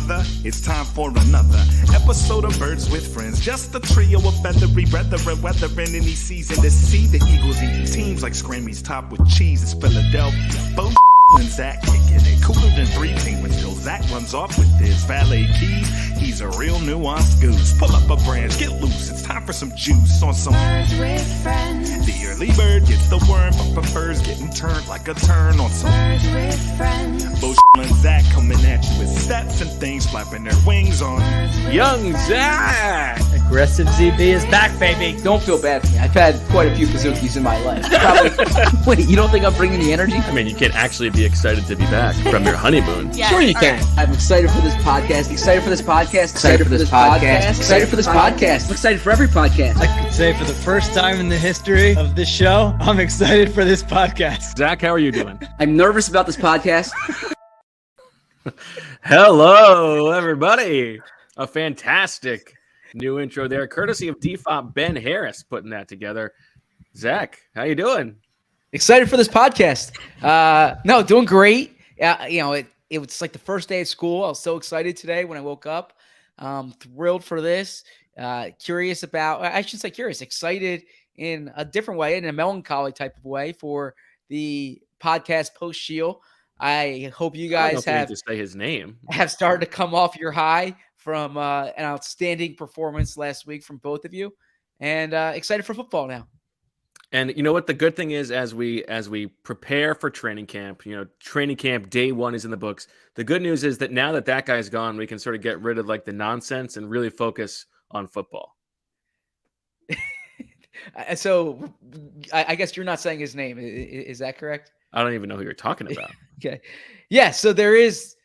brother. It's time for another episode of Birds with Friends. Just a trio of feathery brethren, weathering any season to see the Eagles eat teams like Scrammy's top with cheese. It's Philadelphia. Both and Zach kicking it cooler than 3 penguins till Zach runs off with his valet keys. He's a real nuanced goose. Pull up a branch, get loose. It's time for some juice on some Birds with Friends. The early bird gets the worm, but prefers getting turned like a turn on some Birds with Friends. Both and Zach coming at you with stats and things flapping their wings on young Zach. Aggressive ZB is back, baby. Don't feel bad for me. I've had quite a few Pazookies in my life. Wait, you don't think I'm bringing the energy? I mean, you can't actually be excited to be back from your honeymoon. Yes, sure you can. Right. I'm excited for this podcast. Excited for this podcast. Excited for this podcast. Excited for this podcast. I'm excited for every podcast. I could say for the first time in the history of this show, I'm excited for this podcast. Zach, how are you doing? I'm nervous about this podcast. Hello, everybody. A fantastic new intro there, courtesy of DFOP Ben Harris putting that together. Zach, how you doing? Excited for this podcast. No, doing great. It was like the first day of school. I was so excited today when I woke up. Thrilled for this. Curious about, I should say curious, excited in a different way, in a melancholy type of way for the podcast post Shield. I hope you guys have to say his name. Have started to come off your high from an outstanding performance last week from both of you, and excited for football now. And you know what the good thing is, as we prepare for training camp, training camp day 1 is in the books. The good news is that now that guy's gone, we can sort of get rid of like the nonsense and really focus on football. So I guess you're not saying his name. Is that correct? I don't even know who you're talking about. Okay. Yeah. So there is,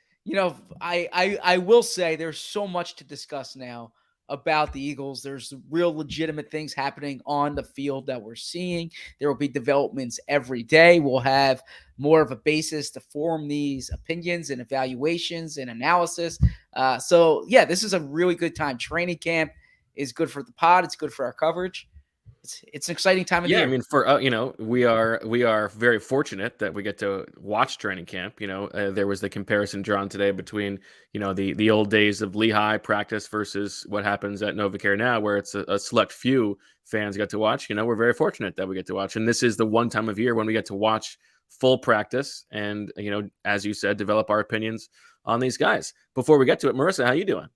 I will say there's so much to discuss now about the Eagles. There's real legitimate things happening on the field that we're seeing. There will be developments every day. We'll have more of a basis to form these opinions and evaluations and analysis. So yeah, this is a really good time. Training camp is good for the pod. It's good for our coverage. It's an exciting time of the year. I mean, for we are very fortunate that we get to watch training camp. There was the comparison drawn today between the old days of Lehigh practice versus what happens at NovaCare now, where it's a select few fans get to watch. We're very fortunate that we get to watch, and this is the one time of year when we get to watch full practice and as you said, develop our opinions on these guys. Before we get to it, Marissa, how you doing?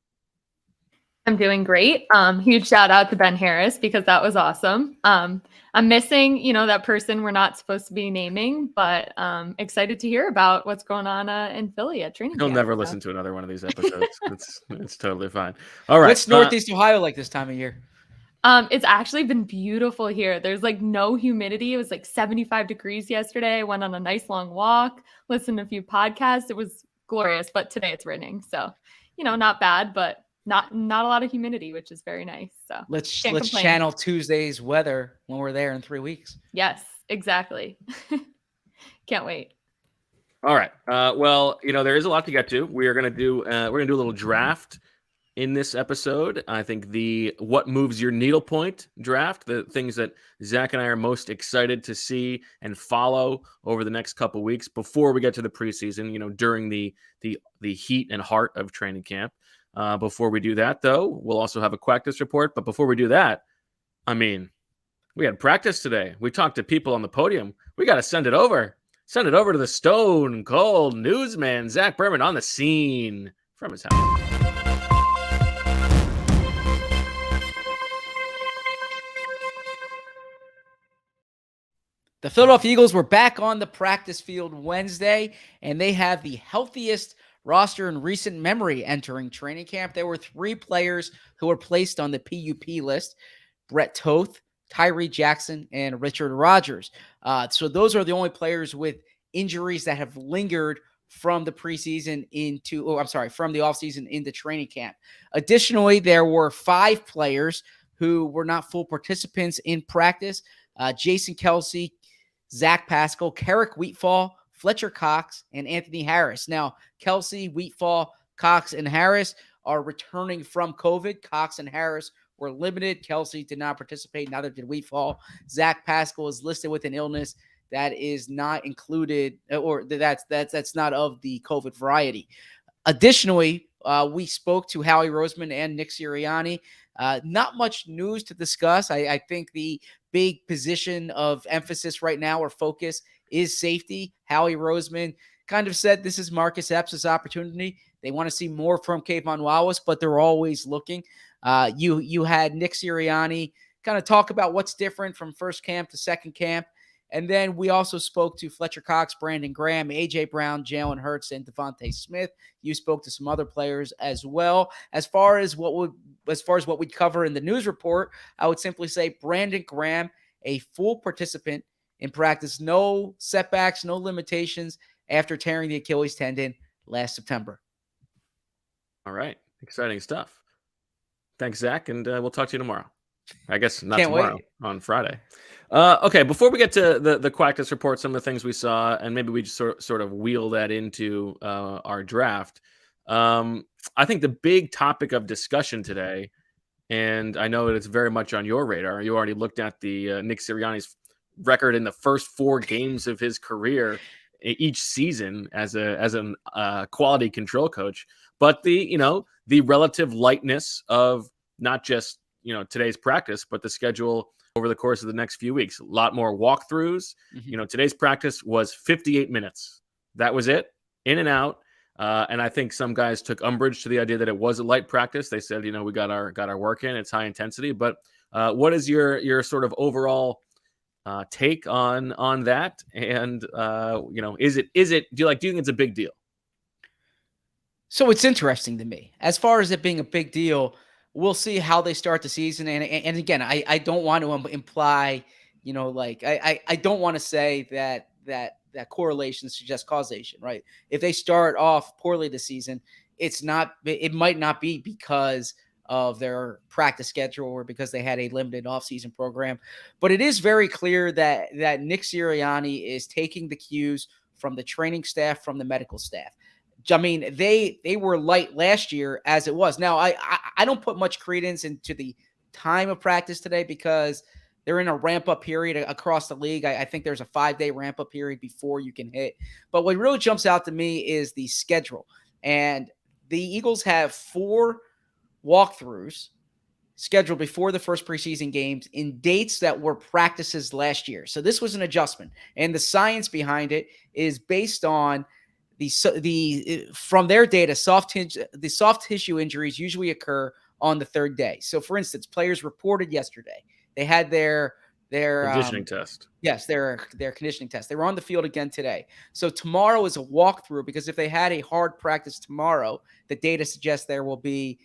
I'm doing great. Huge shout out to Ben Harris because that was awesome. I'm missing, that person we're not supposed to be naming, but excited to hear about what's going on in Philly at training camp. He'll never listen to another one of these episodes. It's totally fine. All right. What's Northeast Ohio like this time of year? It's actually been beautiful here. There's like no humidity. It was like 75 degrees yesterday. I went on a nice long walk, listened to a few podcasts. It was glorious, but today it's raining. So, not bad, but not a lot of humidity, which is very nice. So let's channel Tuesday's weather when we're there in 3 weeks. Yes, exactly. Can't wait. All right. Well, there is a lot to get to. We're gonna do a little draft in this episode. I think the what moves your needlepoint draft, the things that Zach and I are most excited to see and follow over the next couple weeks before we get to the preseason. During the heat and heart of training camp. Before we do that, though, we'll also have a Quackness report. But before we do that, we had practice today. We talked to people on the podium. We got to send it over. Send it over to the stone cold newsman, Zach Berman, on the scene from his house. The Philadelphia Eagles were back on the practice field Wednesday, and they have the healthiest roster in recent memory entering training camp. There were 3 players who were placed on the PUP list: Brett Toth, Tyree Jackson, and Richard Rodgers. So those are the only players with injuries that have lingered from the preseason from the offseason into training camp. Additionally, there were 5 players who were not full participants in practice: Jason Kelsey, Zach Pascal, Carrick Wheatfall, Fletcher Cox, and Anthony Harris. Now, Kelsey, Wheatfall, Cox, and Harris are returning from COVID. Cox and Harris were limited. Kelsey did not participate. Neither did Wheatfall. Zach Pascal is listed with an illness that is not included, or that's not of the COVID variety. Additionally, we spoke to Howie Roseman and Nick Sirianni. Not much news to discuss. I think the big position of emphasis right now or focus is safety. Howie Roseman kind of said this is Marcus Epps' opportunity. They want to see more from Kayvon Wallace, but they're always looking. You had Nick Sirianni kind of talk about what's different from first camp to second camp. And then we also spoke to Fletcher Cox, Brandon Graham, A.J. Brown, Jalen Hurts, and DeVonta Smith. You spoke to some other players as well. As far as what we'd cover in the news report, I would simply say Brandon Graham, a full participant in practice, no setbacks, no limitations after tearing the Achilles tendon last September. All right. Exciting stuff. Thanks, Zach, and we'll talk to you tomorrow. I guess not Can't tomorrow, wait. on Friday. Okay, practice before we get to the Quackness report, some of the things we saw, and maybe we just sort of wheel that into our draft. I think the big topic of discussion today, and I know that it's very much on your radar. You already looked at the Nick Sirianni's record in the first 4 games of his career each season as a quality control coach, but the relative lightness of not just today's practice, but the schedule over the course of the next few weeks. A lot more walkthroughs. Mm-hmm. Today's practice was 58 minutes. That was it, in and out. And I think some guys took umbrage to the idea that it was a light practice. They said, we got our work in. It's high intensity. But what is your sort of overall take on that? And do you think it's a big deal? So it's interesting to me. As far as it being a big deal, we'll see how they start the season. And again, I don't want to imply, I don't want to say that correlation suggests causation, right? If they start off poorly this season, it might not be because of their practice schedule or because they had a limited offseason program. But it is very clear that Nick Sirianni is taking the cues from the training staff, from the medical staff. I mean, they were light last year as it was. Now, I don't put much credence into the time of practice today because they're in a ramp-up period across the league. I think there's a 5-day ramp-up period before you can hit. But what really jumps out to me is the schedule. And the Eagles have 4 walkthroughs scheduled before the first preseason games in dates that were practices last year. So this was an adjustment. And the science behind it is based on from their data, the soft tissue injuries usually occur on the 3rd day. So, for instance, players reported yesterday they had their conditioning test. Yes, their conditioning test. They were on the field again today. So tomorrow is a walkthrough because if they had a hard practice tomorrow, the data suggests there will be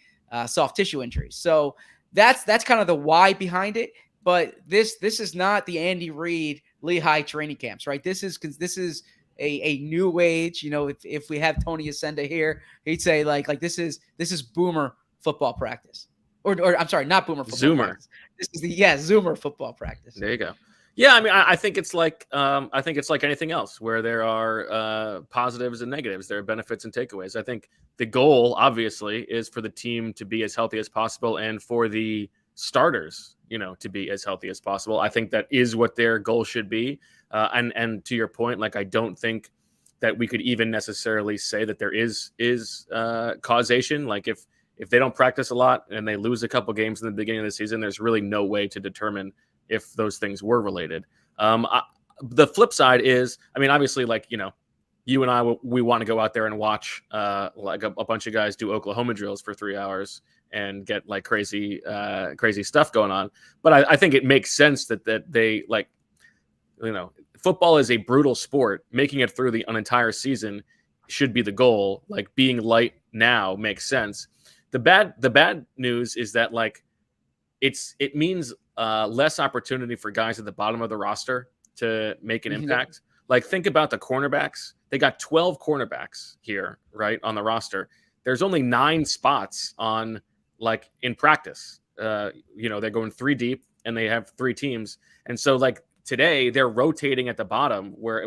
soft tissue injuries. So that's kind of the why behind it. But this is not the Andy Reid Lehigh training camps, right? This is a new age. If we have Tony Ascenda here, he'd say like this is boomer football practice, or I'm sorry, not boomer football Zoomer. Practice. This is the Zoomer football practice. There you go. Yeah, I mean, I think it's like anything else where there are positives and negatives. There are benefits and takeaways. I think the goal, obviously, is for the team to be as healthy as possible and for the starters, to be as healthy as possible. I think that is what their goal should be. And to your point, I don't think that we could even necessarily say that there is causation. Like if they don't practice a lot and they lose a couple games in the beginning of the season, there's really no way to determine if those things were related. The flip side is, I mean, obviously, you and I, we want to go out there and watch a bunch of guys do Oklahoma drills for 3 hours and get crazy stuff going on. But I think it makes sense that they football is a brutal sport. Making it through an entire season should be the goal. Being light now makes sense. The bad news is that it means less opportunity for guys at the bottom of the roster to make an impact. Think about the cornerbacks. They got 12 cornerbacks here, right, on the roster. There's only 9 spots on in practice. They're going 3 deep and they have 3 teams. And so today they're rotating at the bottom where,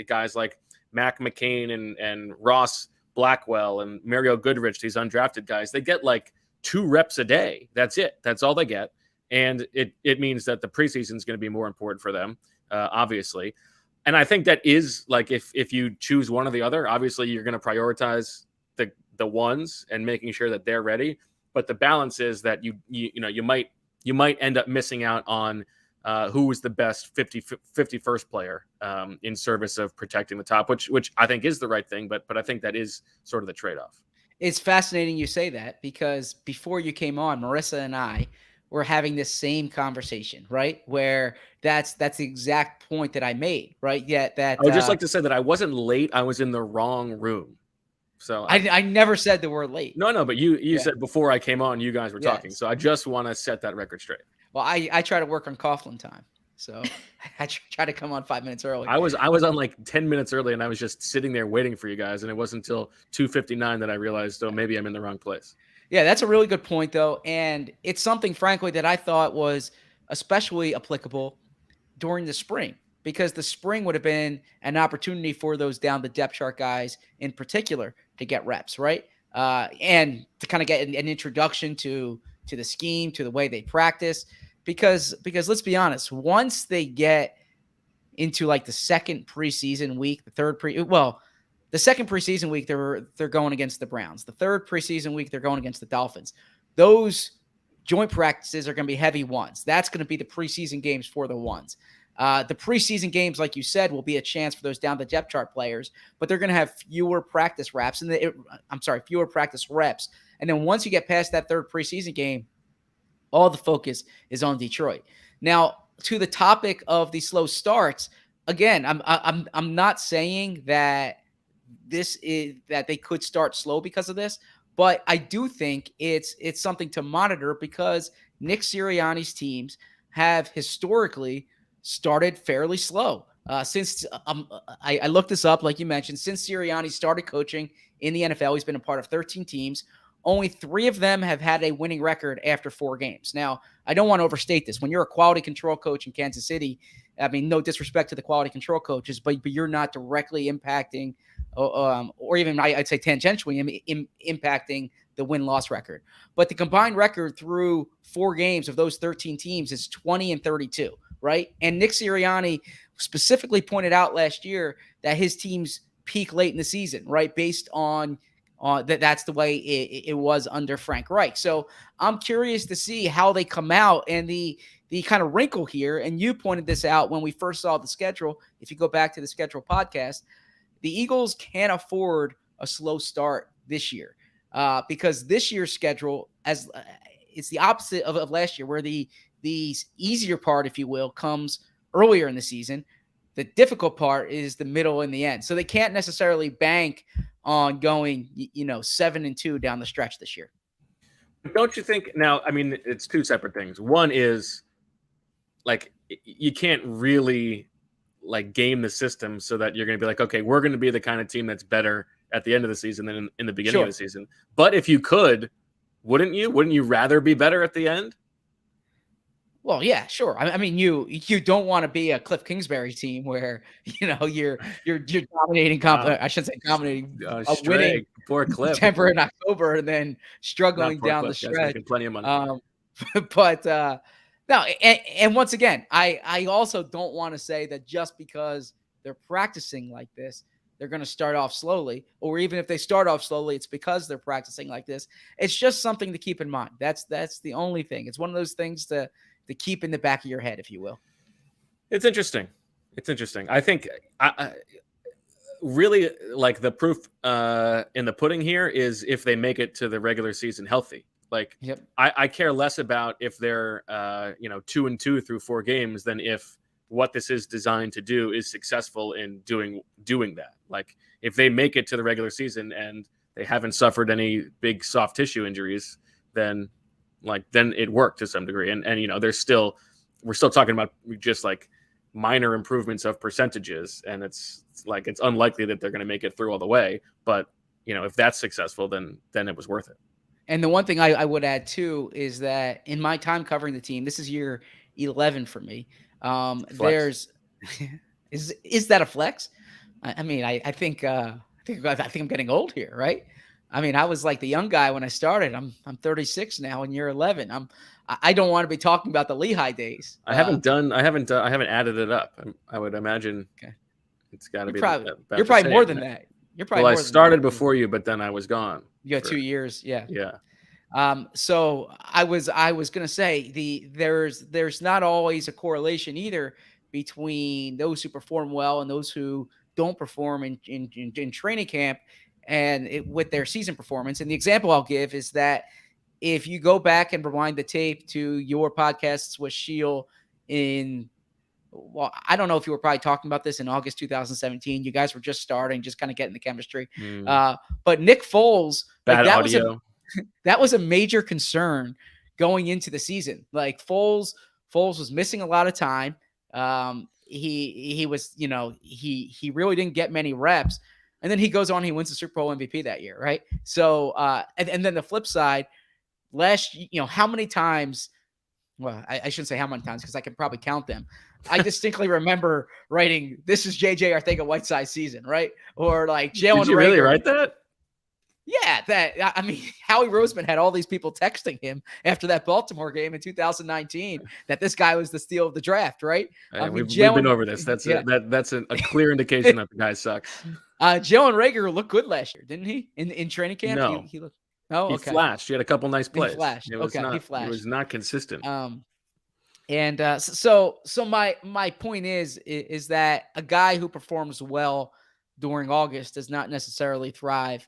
guys like Mac McCain and Ross Blackwell and Mario Goodrich, these undrafted guys, they get 2 reps a day. That's it. That's all they get. And it means that the preseason is going to be more important for them, obviously. And I think that is if you choose one or the other, obviously you're going to prioritize the the ones and making sure that they're ready. But the balance is that you might end up missing out on who was the best 51st player in service of protecting the top, which I think is the right thing. But I think that is sort of the trade-off. It's fascinating you say that, because before you came on, Marissa and I were having this same conversation, right? Where that's the exact point that I made, right? Yet that I would just like to say that I wasn't late. I was in the wrong room. So I never said the word late. No, but you said before I came on, you guys were talking. Yes. So I just want to set that record straight. Well, I try to work on Coughlin time, so I try to come on 5 minutes early. I was on like 10 minutes early, and I was just sitting there waiting for you guys, and it wasn't until 2:59 that I realized, oh, maybe I'm in the wrong place. Yeah, that's a really good point, though, and it's something, frankly, that I thought was especially applicable during the spring, because the spring would have been an opportunity for those down the depth chart guys in particular to get reps, right? And to kind of get an introduction to the scheme, to the way they practice, because let's be honest, once they get into like the second preseason week, the second preseason week they're going against the Browns. The third preseason week they're going against the Dolphins. Those joint practices are going to be heavy ones. That's going to be the preseason games for the ones. The preseason games, like you said, will be a chance for those down the depth chart players, but they're going to have fewer practice reps. Fewer practice reps. And then once you get past that third preseason game, all the focus is on Detroit. Now, to the topic of the slow starts, again, I'm not saying that that they could start slow because of this, but I do think it's something to monitor, because Nick Sirianni's teams have historically started fairly slow. Since I looked this up, like you mentioned, since Sirianni started coaching in the NFL, he's been a part of 13 teams. Only 3 of them have had a winning record after 4 games. Now, I don't want to overstate this. When you're a quality control coach in Kansas City, I mean, no disrespect to the quality control coaches, but you're not directly impacting, or even I'd say tangentially impacting the win-loss record. But the combined record through 4 games of those 13 teams is 20-32, right? And Nick Sirianni specifically pointed out last year that his teams peak late in the season, right? Based on that's the way it was under Frank Reich. So I'm curious to see how they come out, and the kind of wrinkle here, and you pointed this out when we first saw the schedule. If you go back to the schedule podcast, the Eagles can't afford a slow start this year, because this year's schedule, it's the opposite of last year, where the easier part, if you will, comes earlier in the season. The difficult part is the middle and the end. So they can't necessarily bank on going, 7-2 down the stretch this year. Don't you think? Now, I mean, it's 2 separate things. One is, like, you can't really like game the system so that you're going to be like, okay, we're going to be the kind of team that's better at the end of the season than in the beginning of the season. But if you could, wouldn't you rather be better at the end? Well, yeah, sure. I mean, you don't want to be a Cliff Kingsbury team where you're dominating. I shouldn't say dominating, winning poor Cliff, September and October, and then struggling down the stretch. Plenty of money. But no, and once again, I also don't want to say that just because they're practicing like this, they're going to start off slowly, or even if they start off slowly, it's because they're practicing like this. It's just something to keep in mind. That's the only thing. It's one of those things to keep in the back of your head, if you will. It's interesting. I think I really like the proof in the pudding here is if they make it to the regular season healthy. Like, yep. I care less about if they're 2-2 through 4 games than if what this is designed to do is successful in doing that. Like, if they make it to the regular season and they haven't suffered any big soft tissue injuries, then it worked to some degree. And we're still talking about just like minor improvements of percentages. And it's unlikely that they're going to make it through all the way. But, if that's successful, then it was worth it. And the one thing I would add too is that in my time covering the team, this is year 11 for me. Is that a flex? I mean, I think I'm getting old here, right? I mean, I was like the young guy when I started. I'm 36 now in year 11. I don't want to be talking about the Lehigh days. I haven't added it up. I would imagine it's got to be. You're probably more than that. You're probably Well, I more than started that. before you, but then I was gone. You got for- 2 years. Yeah. Yeah. So I was gonna say there's not always a correlation either between those who perform well and those who don't perform in training camp and with their season performance. And the example I'll give is that if you go back and rewind the tape to your podcasts with Sheil I don't know if you were probably talking about this in August 2017. You guys were just starting, just kind of getting the chemistry. But Nick Foles, Bad audio. that was a major concern going into the season. Like Foles was missing a lot of time. He was, he really didn't get many reps. And then he goes on, he wins the Super Bowl MVP that year, right? So, and then the flip side, how many times, well, I shouldn't say how many times because I can probably count them. I distinctly remember writing, "This is JJ Arcega-Whiteside's season," right? Or like Jalen. Did you really write that? Yeah, Howie Roseman had all these people texting him after that Baltimore game in 2019 that this guy was the steal of the draft, right? We've been over this. That's a clear indication that the guy sucks. Jalen Reagor looked good last year, didn't he? In training camp, no, he looked. Oh, okay. He flashed. He had a couple nice plays. He flashed. He flashed. It was not consistent. So my point is that a guy who performs well during August does not necessarily thrive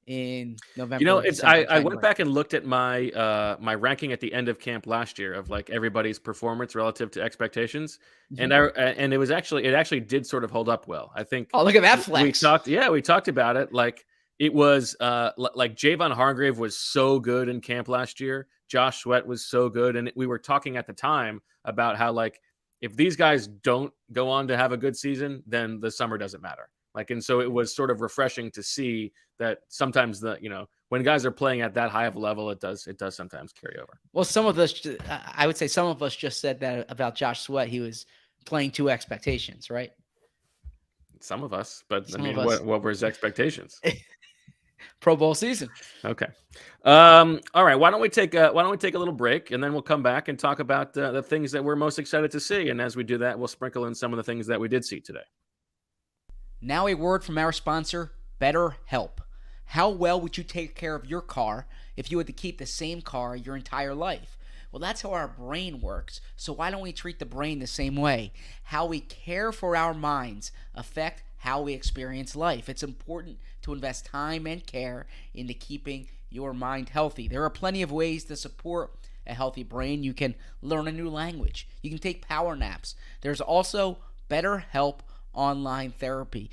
in November. I went back and looked at my my ranking at the end of camp last year of like everybody's performance relative to expectations, and it actually did sort of hold up well. I think. Oh, look at that flex. We talked about it. Like it was like Javon Hargrave was so good in camp last year. Josh Sweat was so good, and we were talking at the time about how like if these guys don't go on to have a good season, then the summer doesn't matter. Like, and so it was sort of refreshing to see that sometimes when guys are playing at that high of a level, it does sometimes carry over. Well, I would say some of us just said that about Josh Sweat. He was playing to expectations, right? Some of us, but what were his expectations? Pro Bowl season. Okay. All right. Why don't we take a little break, and then we'll come back and talk about the things that we're most excited to see. And as we do that, we'll sprinkle in some of the things that we did see today. Now a word from our sponsor, BetterHelp. How well would you take care of your car if you had to keep the same car your entire life? Well, that's how our brain works. So why don't we treat the brain the same way? How we care for our minds affect how we experience life. It's important to invest time and care into keeping your mind healthy. There are plenty of ways to support a healthy brain. You can learn a new language. You can take power naps. There's also BetterHelp online therapy.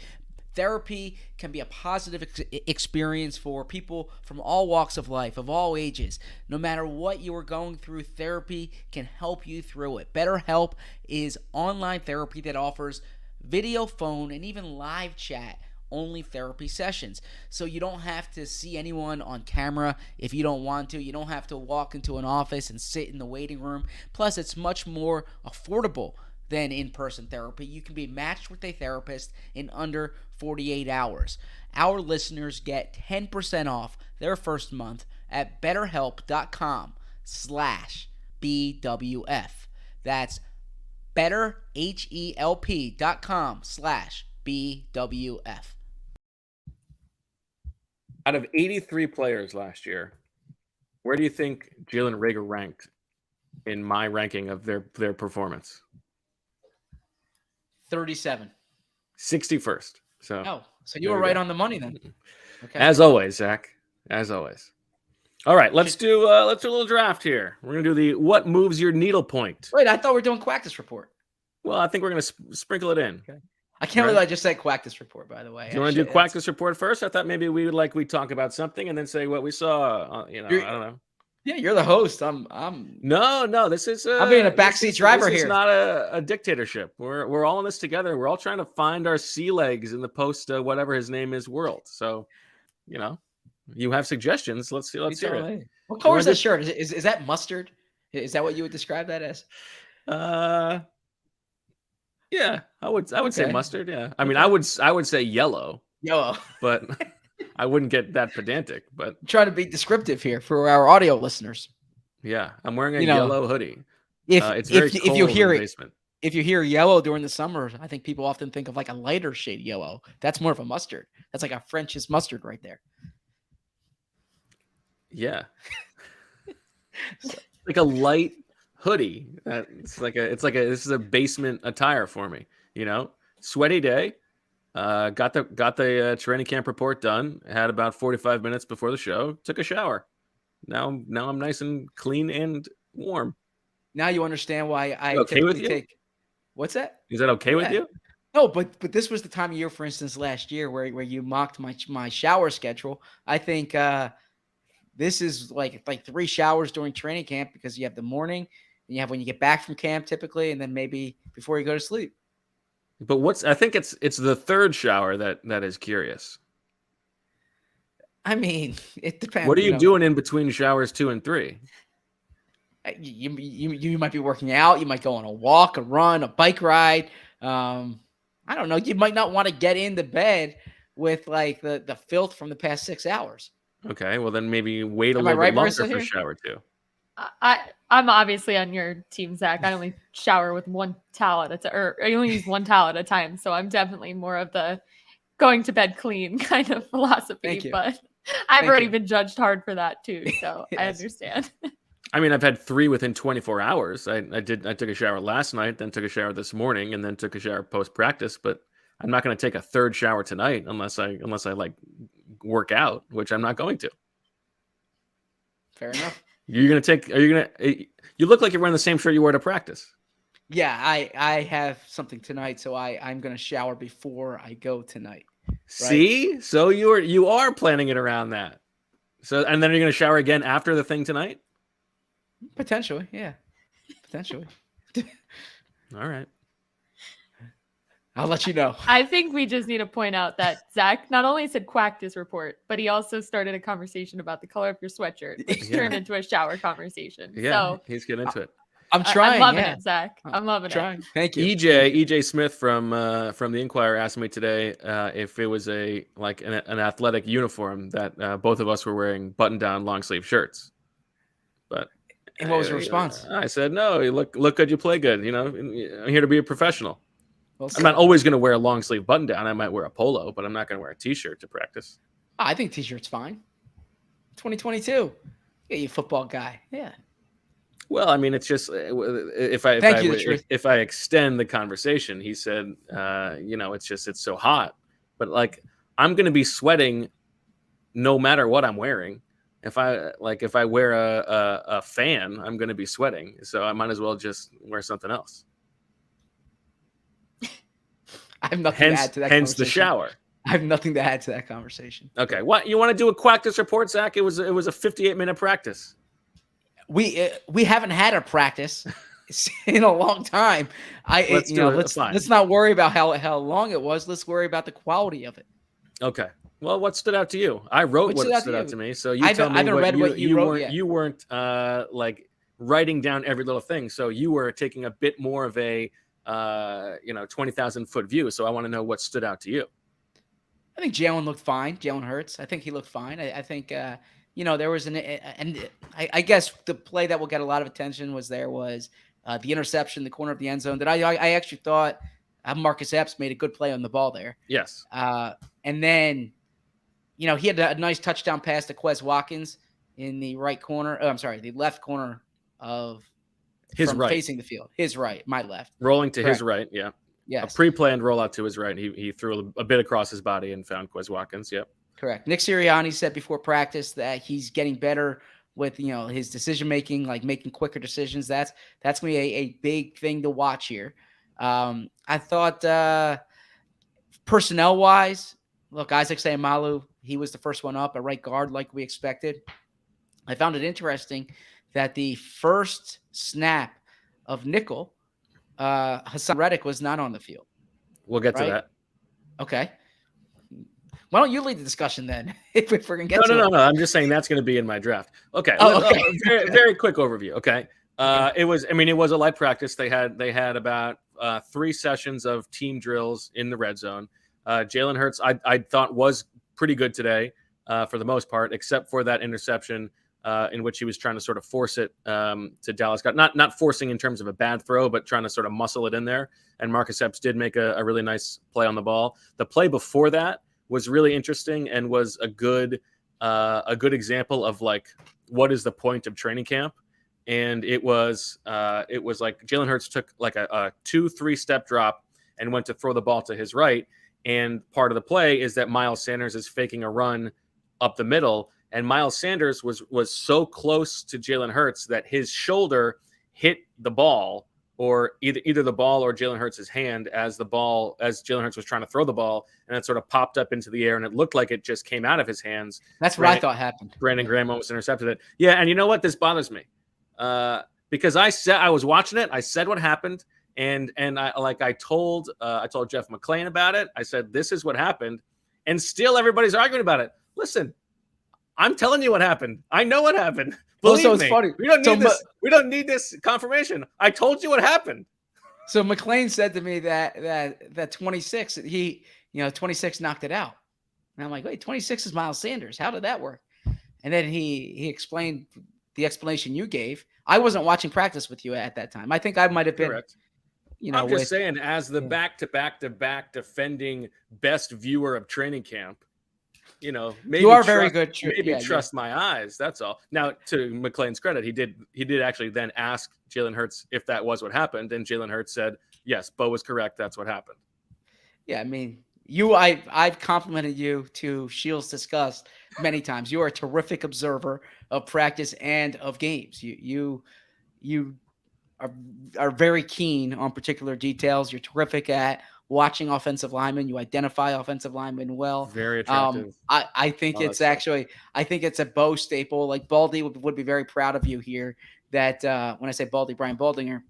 Therapy can be a positive experience for people from all walks of life, of all ages. No matter what you are going through, therapy can help you through it. BetterHelp is online therapy that offers video, phone, and even live chat only therapy sessions. So you don't have to see anyone on camera if you don't want to. You don't have to walk into an office and sit in the waiting room. Plus, it's much more affordable than in-person therapy. You can be matched with a therapist in under 48 hours. Our listeners get 10% off their first month at betterhelp.com/BWF. That's betterhelp.com/BWF. Out of 83 players last year, where do you think Jalen Reagor ranked in my ranking of their performance? 37. 61st. So you were right on the money then. Okay. As always, Zach. As always. All right, let's do a little draft here. We're gonna do the what moves your needle point. Wait, I thought we were doing Quactus Report. Well, I think we're gonna sprinkle it in. Okay. I can't believe I just said Quactus Report, by the way. Do you want to do Quactus Report first? I thought maybe we talk about something and then say what we saw. I don't know. Yeah, you're the host. I'm. No. This is. I'm being a backseat driver here. It's not a dictatorship. We're all in this together. We're all trying to find our sea legs in the post whatever his name is world. So, you have suggestions. Let's hear it. What color is that shirt? Is that mustard? Is that what you would describe that as? Yeah, I would say mustard. Yeah, I mean, I would say yellow. Yellow, but I wouldn't get that pedantic. But I'm trying to be descriptive here for our audio listeners. Yeah, I'm wearing a yellow hoodie. If you hear it, if you hear yellow during the summer, I think people often think of like a lighter shade yellow. That's more of a mustard. That's like a French's mustard right there. Yeah. Like a light hoodie. This is a basement attire for me, sweaty day. Got the training camp report done. Had about 45 minutes before the show. Took a shower. Now I'm nice and clean and warm. Now you understand why I okay with typically you? take. What's that? Is that okay with you? No, but this was the time of year, for instance, last year where you mocked my shower schedule. I think this is like 3 showers during training camp because you have the morning, and you have when you get back from camp typically, and then maybe before you go to sleep. But I think it's the third shower that is curious. I mean, it depends. What are you doing in between showers 2 and 3? You might be working out. You might go on a walk, a run, a bike ride. I don't know. You might not want to get into bed with like the filth from the past 6 hours. Okay, well then maybe wait a little bit longer for shower 2. I'm obviously on your team, Zach. I only shower with one towel at a time, or I only use one towel at a time. So I'm definitely more of the going to bed clean kind of philosophy. But I've already been judged hard for that too. So yes. I understand. I mean, I've had 3 within 24 hours. I took a shower last night, then took a shower this morning, and then took a shower post practice. But I'm not going to take a third shower tonight unless I like work out, which I'm not going to. Fair enough. You look like you're wearing the same shirt you wore to practice. Yeah, I have something tonight, so I'm going to shower before I go tonight. Right? See? So you are planning it around that. So, and then you're going to shower again after the thing tonight? Potentially, yeah. Potentially. All right. I'll let you know. I think we just need to point out that Zach not only said quack this report, but he also started a conversation about the color of your sweatshirt, which turned into a shower conversation. Yeah, so, he's getting into it. I'm trying. I'm loving it, Zach. I'm loving it. Thank you. EJ Smith from the Inquirer asked me today if it was an athletic uniform that both of us were wearing button-down long sleeve shirts. But and what was your response? I said, no, you look good, you play good. I'm here to be a professional. Well, I'm not always going to wear a long sleeve button down. I might wear a polo, but I'm not going to wear a t-shirt to practice. I think t-shirt's fine. 2022. Yeah, you football guy. Yeah. Well, I mean, it's just if I extend the conversation, he said, it's so hot, but like I'm going to be sweating no matter what I'm wearing. If I wear a fan, I'm going to be sweating. So I might as well just wear something else. I have nothing to add to that hence conversation. The shower. I have nothing to add to that conversation. Okay. What, you want to do a practice report, Zach? It was a 58-minute practice. We haven't had a practice in a long time. Let's not worry about how long it was. Let's worry about the quality of it. Okay. Well, what stood out to you? I wrote what stood out to me. So you tell me what you wrote. You weren't like writing down every little thing. So you were taking a bit more of a 20,000 foot view. So I want to know what stood out to you. I think Jalen looked fine. Jalen Hurts. I think he looked fine. I think there was I guess the play that will get a lot of attention was the interception, the corner of the end zone that I actually thought Marcus Epps made a good play on the ball there. Yes. And then, he had a nice touchdown pass to Quez Watkins in the right corner. Oh, I'm sorry, the left corner of his right, facing the field. His right, my left. Rolling to his right, yeah. Yes. A pre-planned rollout to his right. He threw a bit across his body and found Quez Watkins, yep. Correct. Nick Sirianni said before practice that he's getting better with his decision making, like making quicker decisions. That's going to be a big thing to watch here. I thought personnel wise, look, Isaac Seumalo, he was the first one up at right guard like we expected. I found it interesting that the first snap of nickel, Hassan Reddick was not on the field. We'll get to that. Okay. Why don't you lead the discussion then? If we're going to get No. I'm just saying that's going to be in my draft. Okay. Okay. Very, very quick overview. Okay. It was a light practice. They had about 3 sessions of team drills in the red zone. Jalen Hurts, I thought was pretty good today for the most part, except for that interception in which he was trying to sort of force it to Dallas Goedert. Not forcing in terms of a bad throw, but trying to sort of muscle it in there. And Marcus Epps did make a really nice play on the ball. The play before that was really interesting and was a good example of like what is the point of training camp. And it was like Jalen Hurts took like a 2-3 step drop and went to throw the ball to his right. And part of the play is that Miles Sanders is faking a run up the middle. And Miles Sanders was so close to Jalen Hurts that his shoulder hit the ball, or either the ball or Jalen Hurts' hand as Jalen Hurts was trying to throw the ball, and it sort of popped up into the air, and it looked like it just came out of his hands. That's what I thought happened. Brandon Graham almost intercepted it. Yeah, and you know what? This bothers me because I was watching it. I said what happened, and I told Jeff McClain about it. I said this is what happened, and still everybody's arguing about it. Listen. I'm telling you what happened. I know what happened. Believe me. It's funny. We don't need this confirmation. I told you what happened. So McClain said to me that 26, 26 knocked it out. And I'm like, wait, 26 is Miles Sanders. How did that work? And then he explained the explanation you gave. I wasn't watching practice with you at that time. I think I might have been. Correct. I'm just saying, as the back-to-back defending best viewer of training camp, maybe you are very good. Trust my eyes. That's all. Now, to McClain's credit, he did actually then ask Jalen Hurts if that was what happened, and Jalen Hurts said, "Yes, Bo was correct. That's what happened." Yeah, I mean, I've complimented you to Shields' disgust many times. You are a terrific observer of practice and of games. You are very keen on particular details. You're terrific at watching offensive linemen. You identify offensive linemen well. Very attractive. I think it's a Bo staple. Like Baldy would be very proud of you here that when I say Baldy, Brian Baldinger,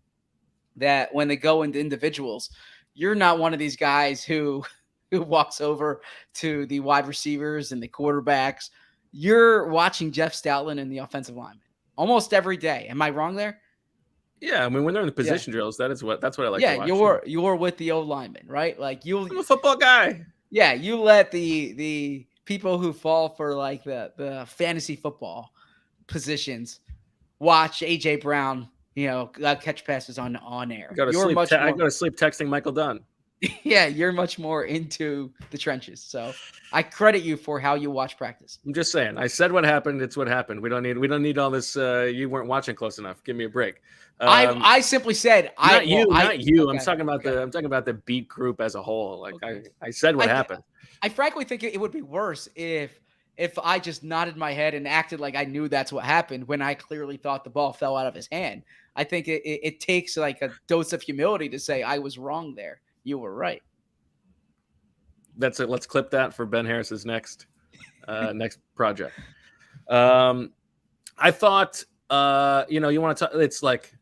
that when they go into individuals, you're not one of these guys who walks over to the wide receivers and the quarterbacks. You're watching Jeff Stoutland and the offensive lineman almost every day. Am I wrong there? Yeah, I mean, when they're in the position drills, that's what I like to watch. Yeah, you're with the old lineman, right? Like I'm a football guy. Yeah, you let the people who fall for like the fantasy football positions watch AJ Brown, catch passes on air. I go to sleep texting Michael Dunn. Yeah, you're much more into the trenches. So I credit you for how you watch practice. I'm just saying. I said what happened. It's what happened. We don't need all this. You weren't watching close enough. Give me a break. I simply said not you. Okay, I'm talking about the beat group as a whole. Like I said what happened. I frankly think it would be worse if I just nodded my head and acted like I knew that's what happened when I clearly thought the ball fell out of his hand. I think it takes like a dose of humility to say I was wrong there. You were right. That's it. Let's clip that for Ben Harris's next project. I thought, you want to talk, it's like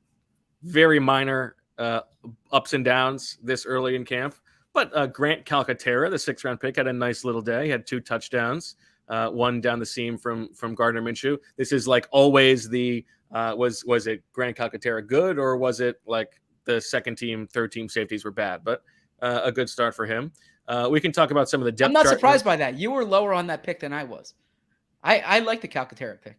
very minor ups and downs this early in camp, but Grant Calcaterra, the 6th round pick, had a nice little day. He had 2 touchdowns, one down the seam from Gardner Minshew. This is like always was it Grant Calcaterra good, or was it like the second team, third team safeties were bad? But a good start for him. We can talk about some of the depth. I'm not surprised by that. You were lower on that pick than I was. I like the Calcaterra pick.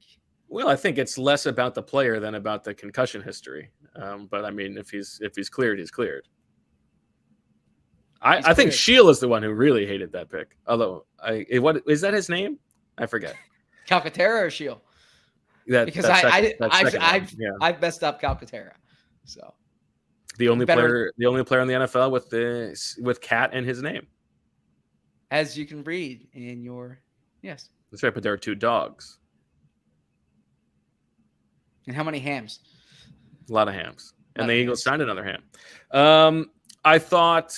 Well, I think it's less about the player than about the concussion history. But I mean, if he's cleared, he's cleared. I think Shield is the one who really hated that pick. Although, what is that his name? I forget. Calcaterra or Shield? Because I've messed up Calcaterra. So. The only player in the NFL with Cat in his name, as you can read in your yes. That's right, but there are 2 dogs. And how many hams? A lot of hams, and the Eagles signed another ham. I thought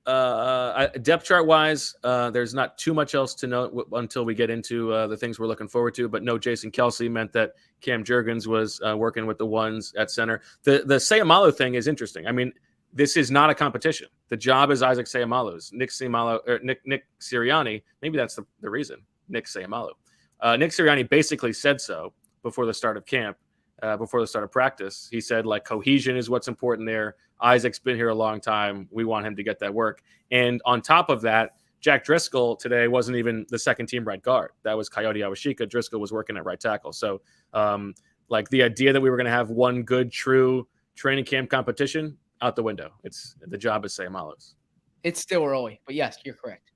depth chart wise, there's not too much else to note until we get into the things we're looking forward to. But no, Jason Kelsey meant that Cam Jurgens was working with the ones at center. The Seumalo thing is interesting. I mean, this is not a competition. The job is Isaac Seumalo's. Nick Sirianni. Maybe that's the reason. Nick Seumalo. Nick Sirianni basically said so before the start of camp, before the start of practice. He said like cohesion is what's important there. Isaac's been here a long time. We want him to get that work. And on top of that, Jack Driscoll today wasn't even the second team right guard. That was Coyote Awashika. Driscoll was working at right tackle. So like the idea that we were going to have one good, true training camp competition out the window. It's the job is Sayamalos. It's still early, but yes, you're correct.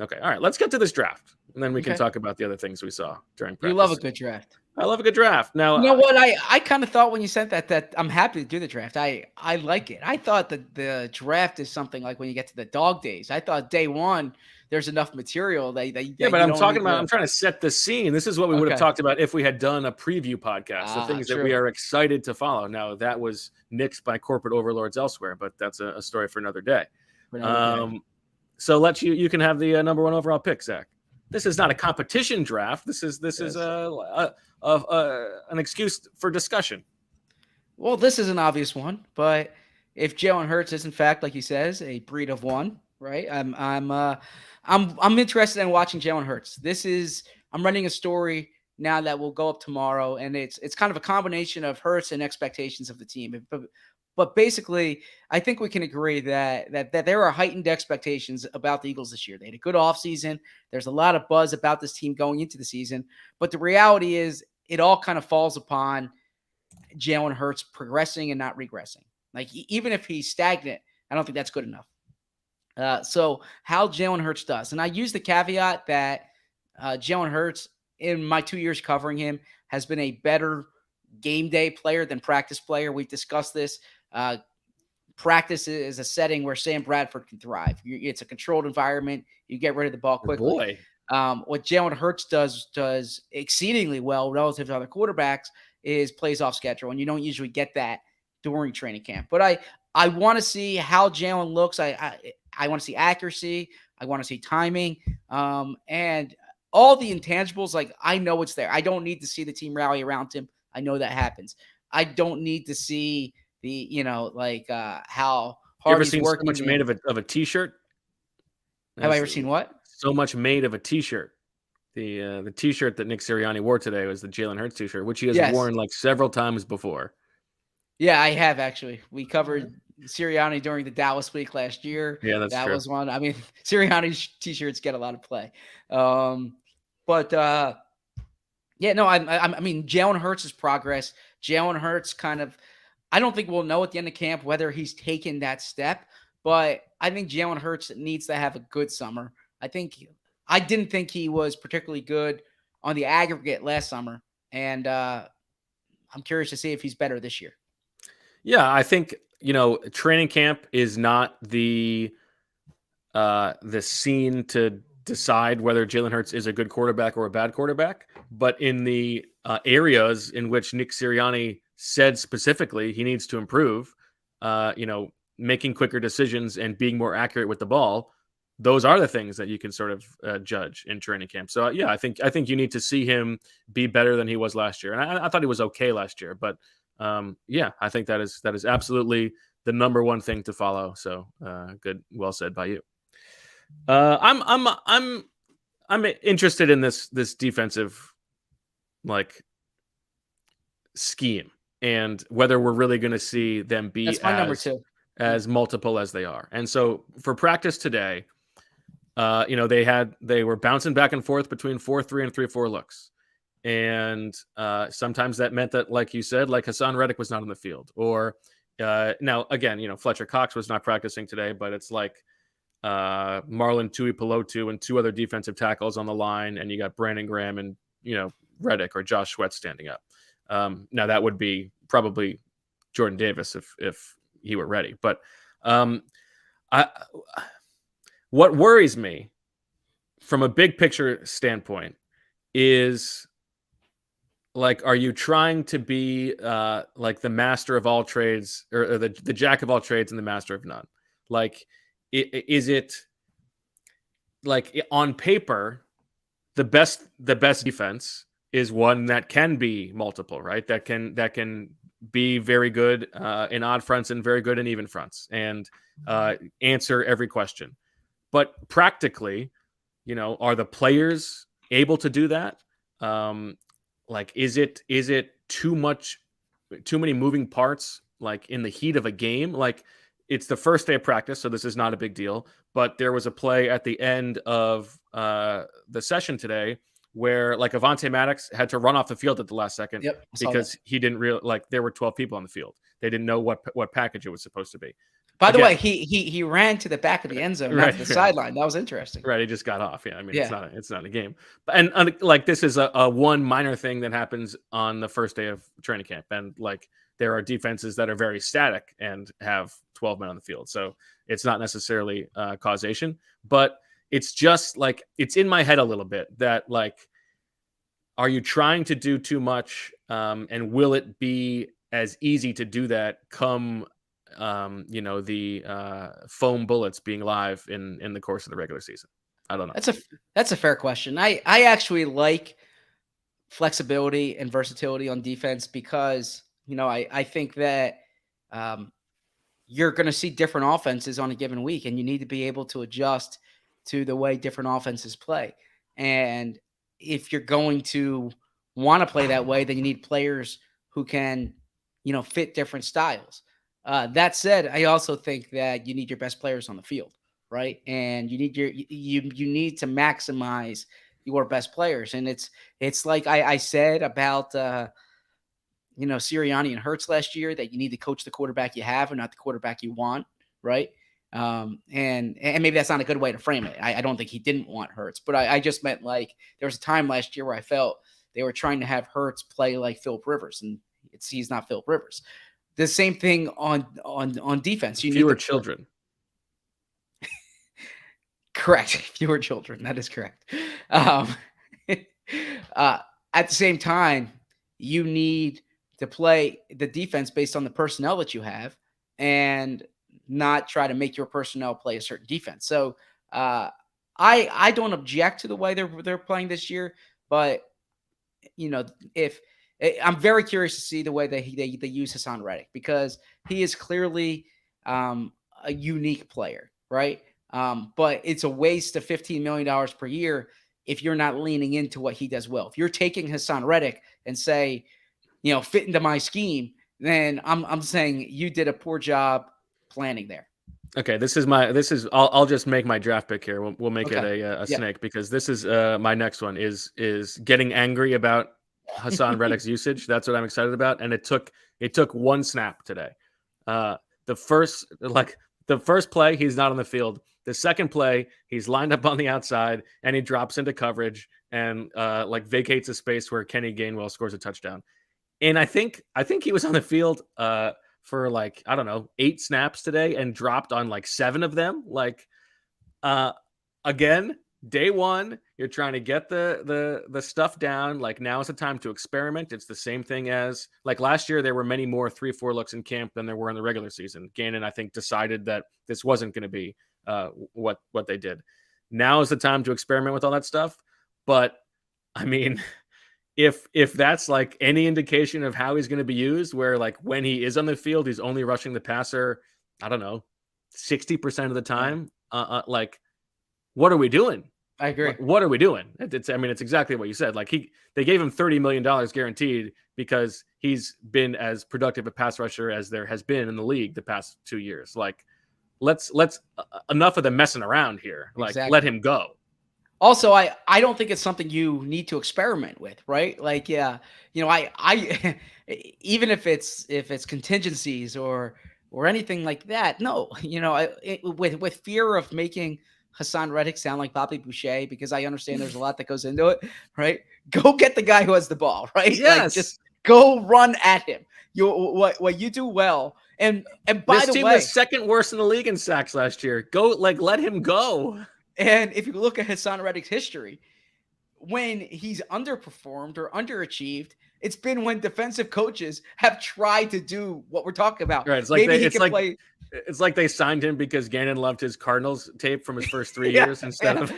Okay. All right. Let's get to this draft, and then we can talk about the other things we saw during practice. You love a good draft. I love a good draft. Now, you know what? I kind of thought when you sent that I'm happy to do the draft. I like it. I thought that the draft is something like when you get to the dog days. I thought day one there's enough material that but I'm talking about. I'm trying to set the scene. This is what we would have talked about if we had done a preview podcast. The things that we are excited to follow. Now that was nixed by corporate overlords elsewhere, but that's a story for another day. So you can have the number 1 overall pick, Zach. This is not a competition draft. This is an excuse for discussion. Well, this is an obvious one, but if Jalen Hurts is in fact, like he says, a breed of one, right? I'm interested in watching Jalen Hurts. I'm running a story now that will go up tomorrow, and it's kind of a combination of Hurts and expectations of the team. But basically, I think we can agree that there are heightened expectations about the Eagles this year. They had a good offseason. There's a lot of buzz about this team going into the season. But the reality is it all kind of falls upon Jalen Hurts progressing and not regressing. Like, even if he's stagnant, I don't think that's good enough. So how Jalen Hurts does. And I use the caveat that Jalen Hurts, in my 2 years covering him, has been a better game day player than practice player. We've discussed this. Practice is a setting where Sam Bradford can thrive. It's a controlled environment. You get rid of the ball quickly. What Jalen Hurts does exceedingly well relative to other quarterbacks is plays off schedule, and you don't usually get that during training camp. But I want to see how Jalen looks. I want to see accuracy. I want to see timing, and all the intangibles. Like, I know it's there. I don't need to see the team rally around him. I know that happens. I don't need to see how hard he's working. So much made of a t-shirt? Have I ever seen what? So much made of a t-shirt. The t-shirt that Nick Sirianni wore today was the Jalen Hurts t-shirt, which he has worn like several times before. Yeah, I have actually. We covered Sirianni during the Dallas week last year. Yeah, that was one. I mean, Sirianni's t-shirts get a lot of play. I mean, Jalen Hurts' progress. Jalen Hurts I don't think we'll know at the end of camp whether he's taken that step, but I think Jalen Hurts needs to have a good summer. I didn't think he was particularly good on the aggregate last summer, and I'm curious to see if he's better this year. Yeah, I think, training camp is not the scene to decide whether Jalen Hurts is a good quarterback or a bad quarterback, but in the areas in which Nick Sirianni said specifically he needs to improve, making quicker decisions and being more accurate with the ball, those are the things that you can sort of judge in training camp. So yeah, I think you need to see him be better than he was last year. And I thought he was okay last year, but I think that is absolutely the number one thing to follow. So good, well said by you. I'm interested in this defensive scheme and whether we're really going to see them be as multiple as they are. And so for practice today, they were bouncing back and forth between 4-3 and 3-4 looks. And sometimes that meant that, like you said, like Hassan Reddick was not on the field, or now again, Fletcher Cox was not practicing today, but it's like Marlon Tuipulotu and 2 other defensive tackles on the line. And you got Brandon Graham and, Reddick or Josh Sweat standing up. Now that would be probably Jordan Davis if he were ready. But what worries me from a big picture standpoint is, are you trying to be like the master of all trades or the jack of all trades and the master of none? Is it on paper, the best defense is one that can be multiple, right? That can be very good in odd fronts and very good in even fronts and answer every question. But practically, are the players able to do that? Is it too many moving parts, in the heat of a game? it's the first day of practice, so this is not a big deal. But there was a play at the end of the session today where like Avonte Maddox had to run off the field at the last second because he didn't there were 12 people on the field. They didn't know what package it was supposed to be. By the way, he ran to the back of the end zone, not to the sideline. That was interesting. Right, he just got off. Yeah, I mean, it's not a game. And like this is a one minor thing that happens on the first day of training camp, and like there are defenses that are very static and have 12 men on the field, so it's not necessarily causation, but it's just like it's in my head a little bit that like, are you trying to do too much, and will it be as easy to do that come the foam bullets being live in the course of the regular season? I don't know. That's a fair question. I actually like flexibility and versatility on defense because, I think that you're going to see different offenses on a given week, and you need to be able to adjust to the way different offenses play. And if you're going to want to play that way, then you need players who can, fit different styles. That said, I also think that you need your best players on the field, right? And you need you need to maximize your best players. And it's like I said about Sirianni and Hurts last year, that you need to coach the quarterback you have and not the quarterback you want, right? And maybe that's not a good way to frame it. I don't think he didn't want Hurts, but I just meant like there was a time last year where I felt they were trying to have Hurts play like Philip Rivers, and he's not Philip Rivers. The same thing on defense. You fewer children. Correct. Fewer children. That is correct. At the same time, you need to play the defense based on the personnel that you have and not try to make your personnel play a certain defense. So I don't object to the way they're playing this year, but if I'm very curious to see the way that they use Hassan Reddick, because he is clearly a unique player, right? But it's a waste of $15 million per year if you're not leaning into what he does well. If you're taking Hassan Reddick and say, fit into my scheme, then I'm saying you did a poor job planning there. Okay, I'll just make my draft pick here. We'll make it a snake, because this is my next one is getting angry about Hassan Reddick's usage. That's what I'm excited about. And it took one snap today. The first play, he's not on the field. The second play, he's lined up on the outside and he drops into coverage and vacates a space where Kenny Gainwell scores a touchdown. And I think he was on the field for 8 snaps today and dropped on 7 of them. Again, day one, you're trying to get the stuff down. Now is the time to experiment. It's the same thing as last year. There were many more 3-4 looks in camp than there were in the regular season. Gannon, I think, decided that this wasn't going to be what they did. Now is the time to experiment with all that stuff. But I mean, if that's any indication of how he's going to be used, where when he is on the field, he's only rushing the passer, I don't know, 60% of the time. What are we doing? I agree. What are we doing? It's exactly what you said. They gave him $30 million guaranteed because he's been as productive a pass rusher as there has been in the league the past 2 years. Let's enough of the messing around here. Exactly. Let him go. Also, I don't think it's something you need to experiment with, right? I even if it's contingencies or anything like that. No, with fear of making Hassan Reddick sound like Bobby Boucher, because I understand there's a lot that goes into it, right? Go get the guy who has the ball, right? Yes. Just go run at him. What you do well. And by this the team way, was second worst in the league in sacks last year. Go let him go. And if you look at Hassan Reddick's history, when he's underperformed or underachieved, it's been when defensive coaches have tried to do what we're talking about. Right. It's like they signed him because Gannon loved his Cardinals tape from his first 3 years instead of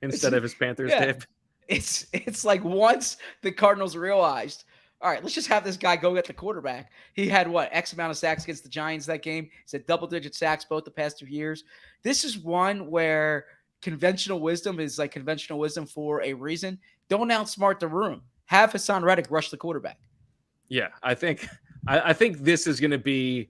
his Panthers tape. It's like once the Cardinals realized, all right, let's just have this guy go get the quarterback. He had X amount of sacks against the Giants that game. He's had double-digit sacks both the past 2 years. This is one where conventional wisdom is conventional wisdom for a reason. Don't outsmart the room. Have Hassan Reddick rush the quarterback. Yeah, I think this is going to be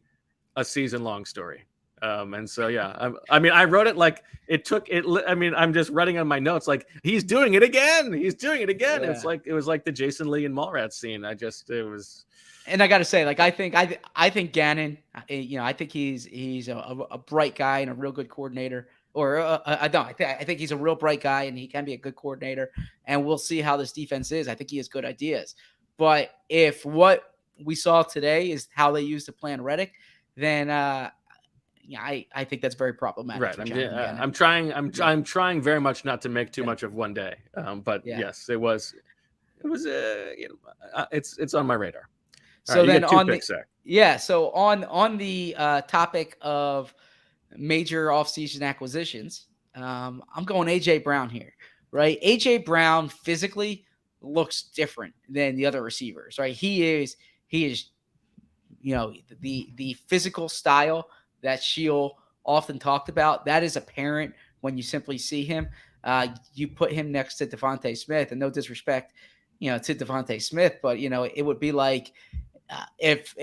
a season-long story. And so, yeah, I mean, I wrote it like it took it. I mean, I'm just writing on my notes like he's doing it again. He's doing it again. Yeah. It was like the Jason Lee and Mallrats scene. It was. And I got to say, like, I think Gannon, I think he's a bright guy and a real good coordinator. Or I think he's a real bright guy and he can be a good coordinator. And we'll see how this defense is. I think he has good ideas. But if what we saw today is how they used to plan Reddick, then I think that's very problematic. Right. I'm trying very much not to make too much of one day. But yes, it was. It's on my radar. So right, then on picks, so on the topic of major offseason acquisitions, I'm going AJ Brown here, right? AJ Brown physically looks different than the other receivers, right? He is, the physical style that Sheil often talked about. That is apparent when you simply see him. You put him next to DeVonta Smith, and no disrespect, to DeVonta Smith, but it would be like if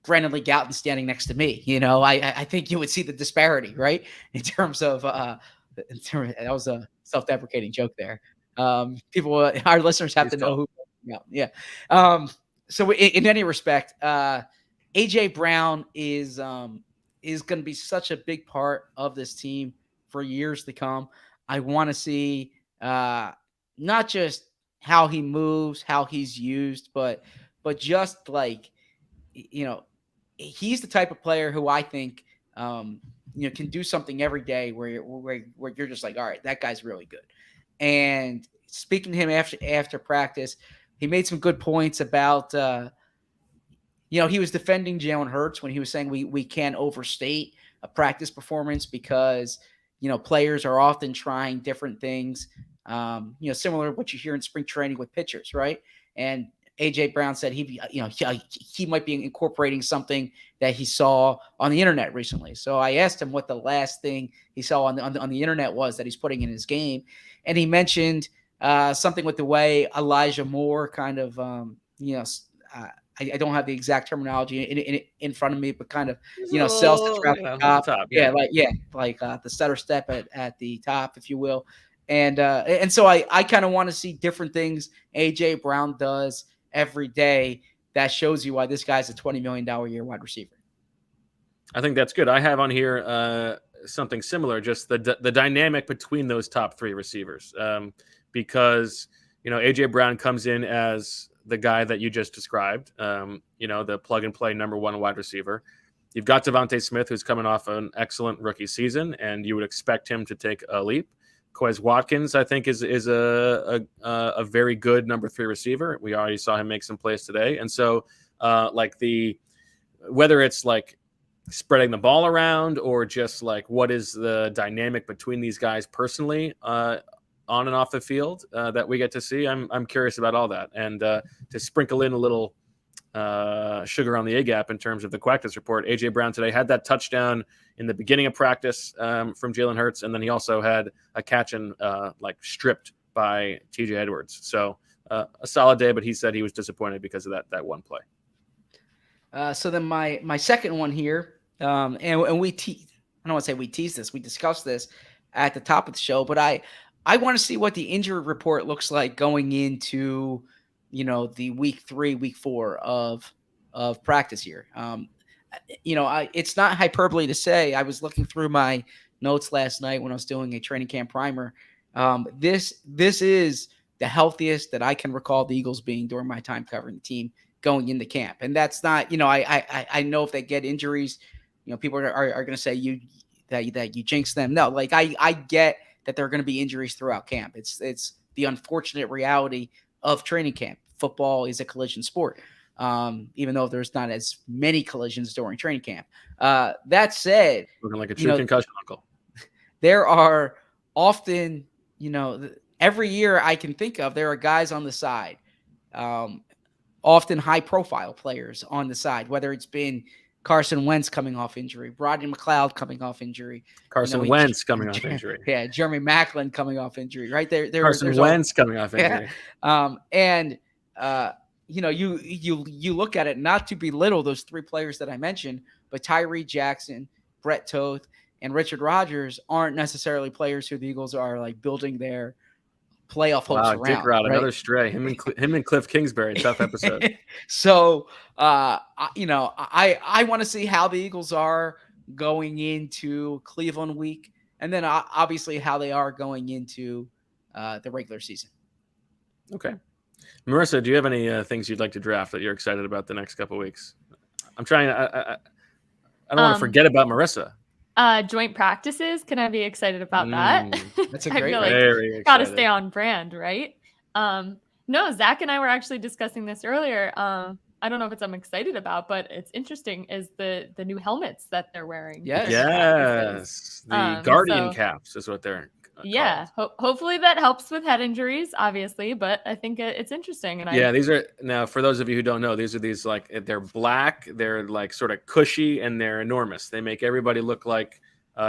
Brandon Lee Gouton's standing next to me, I think you would see the disparity, right? In terms of that was a self-deprecating joke there. Our listeners have to know who. Yeah. So in any respect, AJ Brown is going to be such a big part of this team for years to come. I want to see not just how he moves, how he's used, but just like, he's the type of player who I think, can do something every day where you're just like, all right, that guy's really good. And speaking to him after practice, he made some good points about, he was defending Jalen Hurts when he was saying we can't overstate a practice performance because, players are often trying different things, similar to what you hear in spring training with pitchers, right? And AJ Brown said he might be incorporating something that he saw on the internet recently. So I asked him what the last thing he saw on the internet was that he's putting in his game, and he mentioned something with the way Elijah Moore kind of, I don't have the exact terminology in front of me, but kind of, sells the trap at the top. Like the stutter step at the top, if you will. And so I kind of want to see different things AJ Brown does every day that shows you why this guy's a $20 million a year wide receiver. I think that's good. I have on here something similar, just the dynamic between those top three receivers, because AJ Brown comes in as the guy that you just described, the plug and play number one wide receiver. You've got DeVonta Smith, who's coming off an excellent rookie season, and you would expect him to take a leap. Quez Watkins, I think, is a very good number three receiver. We already saw him make some plays today. And so whether it's like spreading the ball around or just like what is the dynamic between these guys personally on and off the field that we get to see, I'm curious about all that. And to sprinkle in a little sugar on the A-gap in terms of the Quackness report, AJ Brown today had that touchdown in the beginning of practice from Jalen Hurts, and then he also had a catch and stripped by TJ Edwards. So a solid day, but he said he was disappointed because of that one play. So then my second one here, and I don't want to say we teased this, we discussed this at the top of the show, but I want to see what the injury report looks like going into the week 3, week 4 of practice here. It's not hyperbole to say, I was looking through my notes last night when I was doing a training camp primer. This is the healthiest that I can recall the Eagles being during my time covering the team going into camp. And that's not, I know if they get injuries, people are going to say that you jinx them. No, like I get that there are going to be injuries throughout camp. It's the unfortunate reality of training camp. Football is a collision sport, even though there's not as many collisions during training camp. That said, looking like a true concussion uncle. There are often, every year I can think of, there are guys on the side, often high-profile players on the side, whether it's been Carson Wentz coming off injury, Rodney McLeod coming off injury, Wentz coming off injury. Yeah, Jeremy Maclin coming off injury. Right there, Carson Wentz coming off injury. Yeah. You look at it, not to belittle those three players that I mentioned, but Tyree Jackson, Brett Toth, and Richard Rodgers aren't necessarily players who the Eagles are like building their playoff hopes Wow, around. Dick Rod, right? another stray. Him and Cliff Kingsbury, tough episode. So, I want to see how the Eagles are going into Cleveland week, and then obviously how they are going into the regular season. Okay. Marissa, do you have any things you'd like to draft that you're excited about the next couple of weeks? I'm trying. I don't want to forget about Marissa. Joint practices. Can I be excited about that? That's a great I feel like gotta stay on brand, right? No, Zach and I were actually discussing this earlier. I don't know if I'm excited about, but it's interesting is the new helmets that they're wearing. Yes. The Guardian caps is what they're hopefully that helps with head injuries, obviously, but I think it's interesting. And these are, now for those of you who don't know, these are like, they're black, they're like sort of cushy, and they're enormous. They make everybody look like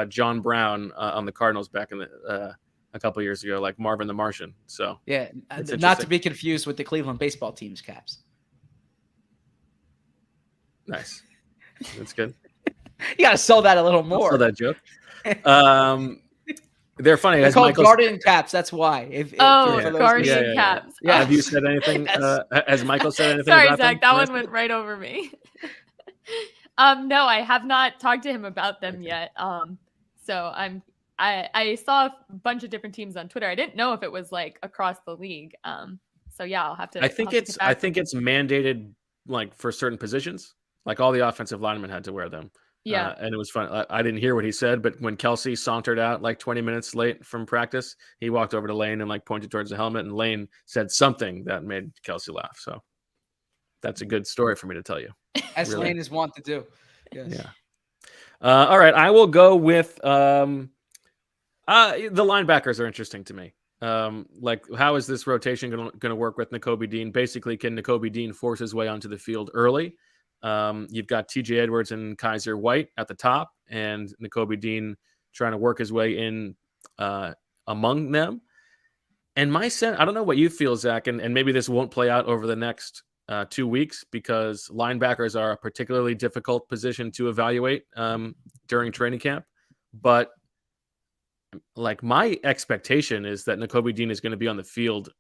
John Brown on the Cardinals back in the a couple of years ago, like Marvin the Martian. So not to be confused with the Cleveland baseball team's caps. Nice. That's good. You got to sell that a little more. I'll sell that joke. They're funny. They're called Guardian caps. That's why. Guardian caps. Yeah. Have you said anything? Has Michael said anything? Sorry, about Zach. them? That one went right over me. No, I have not talked to him about them yet. So I saw a bunch of different teams on Twitter. I didn't know if it was like across the league. So yeah, I'll have to. I think it's mandated like for certain positions. Like all the offensive linemen had to wear them. Yeah. And it was fun. I didn't hear what he said, but when Kelsey sauntered out like 20 minutes late from practice, he walked over to Lane and like pointed towards the helmet, and Lane said something that made Kelsey laugh. So that's a good story for me to tell you. As really. Lane is wont to do. Yes. Yeah. All right. I will go with the linebackers are interesting to me. Like, how is this rotation going to work with Nakobe Dean? Basically, can Nakobe Dean force his way onto the field early? You've got TJ Edwards and Kaiser White at the top, and Nakobe Dean trying to work his way in among them. And my sense, I don't know what you feel, Zach, and maybe this won't play out over the next 2 weeks because linebackers are a particularly difficult position to evaluate during training camp. But like my expectation is that Nakobe Dean is going to be on the field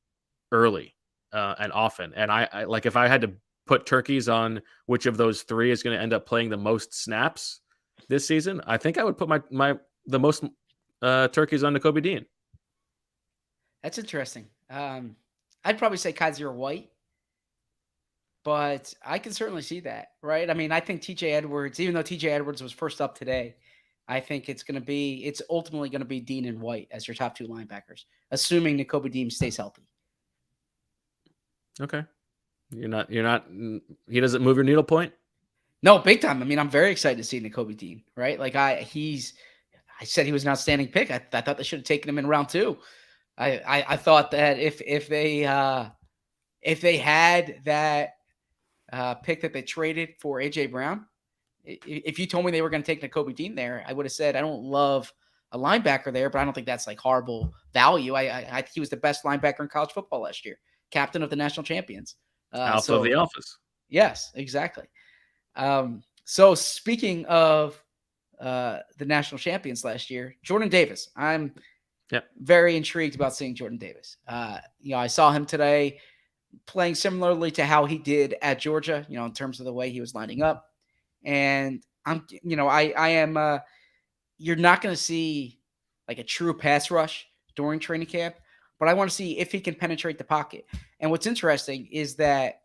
early and often. And I like if I had to put turkeys on which of those three is going to end up playing the most snaps this season, I think I would put the most turkeys on Nakobe Dean. That's interesting. I'd probably say Kaiser White, but I can certainly see that, right? I mean, I think TJ Edwards, even though TJ Edwards was first up today, I think it's ultimately going to be Dean and White as your top two linebackers, assuming Nakobe Dean stays healthy. Okay. You're not, he doesn't move your needle point? No, big time. I mean, I'm very excited to see Nakobe Dean, right? Like I said he was an outstanding pick. I thought they should have taken him in round 2. I thought that if they had that pick that they traded for AJ Brown, if you told me they were going to take Nakobe Dean there, I would have said I don't love a linebacker there, but I don't think that's like horrible value. I he was the best linebacker in college football last year, captain of the national champions. Alpha of the office. Yes, exactly. So speaking of the national champions last year, Jordan Davis. I'm very intrigued about seeing Jordan Davis. I saw him today playing similarly to how he did at Georgia, in terms of the way he was lining up. And you're not going to see like a true pass rush during training camp, but I want to see if he can penetrate the pocket. And what's interesting is that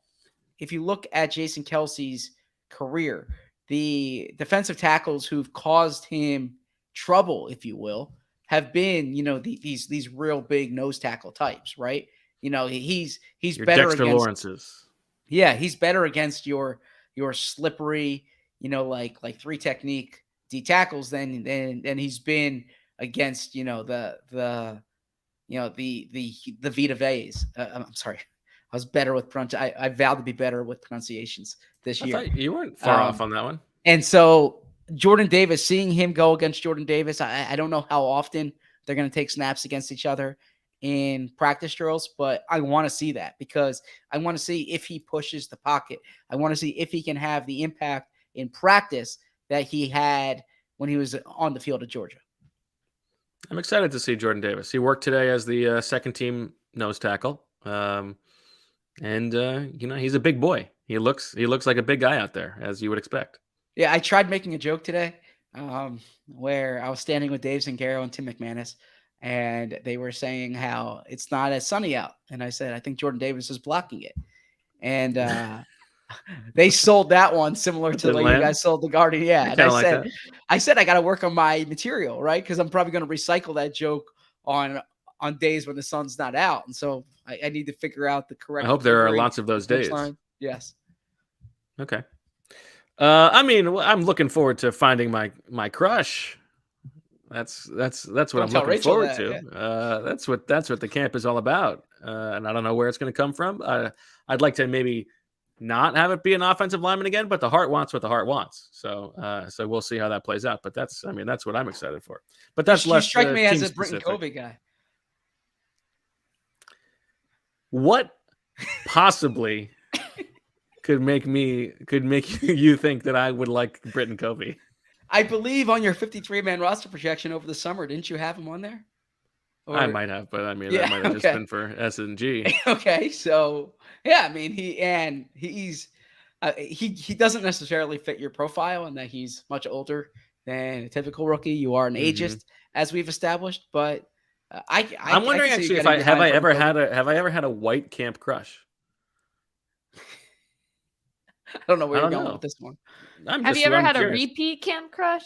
if you look at Jason Kelsey's career, the defensive tackles who've caused him trouble, if you will, have been, these real big nose tackle types, right? He's your better Dexter against Lawrence's. Yeah, he's better against your slippery, like 3 technique D tackles than he's been against, the Vita Ve's. I'm sorry. I was better with I vowed to be better with pronunciations this year. I thought you weren't far off on that one. And so Jordan Davis, seeing him go against Jordan Davis, I don't know how often they're going to take snaps against each other in practice drills, but I want to see that because I want to see if he pushes the pocket. I want to see if he can have the impact in practice that he had when he was on the field at Georgia. I'm excited to see Jordan Davis. He worked today as the second team nose tackle. And he's a big boy. He looks like a big guy out there, as you would expect. Yeah, I tried making a joke today where I was standing with Dave Zingaro and Tim McManus, and they were saying how it's not as sunny out. And I said, I think Jordan Davis is blocking it. And they sold that one similar to the way you guys sold the Guardian. Yeah. And I said, I got to work on my material, right? Because I'm probably going to recycle that joke on days when the sun's not out. And so I need to figure out the correct. I hope there are lots of those days. Yes. Okay. I'm looking forward to finding my crush. That's what I'm looking forward to. Yeah. That's what the camp is all about. And I don't know where it's going to come from. I'd like to maybe not have it be an offensive lineman again, but the heart wants what the heart wants. So we'll see how that plays out. But that's what I'm excited for. But that's less. You strike me as a Britton Covey guy. What possibly could make you think that I would like Britton Covey? I believe on your 53-man roster projection over the summer, didn't you have him on there? I might have, but that might have just been for S&G. Okay, so yeah, he doesn't necessarily fit your profile, and that he's much older than a typical rookie. You are an ageist, as we've established, but I'm wondering actually if have I ever had a white camp crush? I don't know where you're going with this one. Have you ever had a repeat camp crush?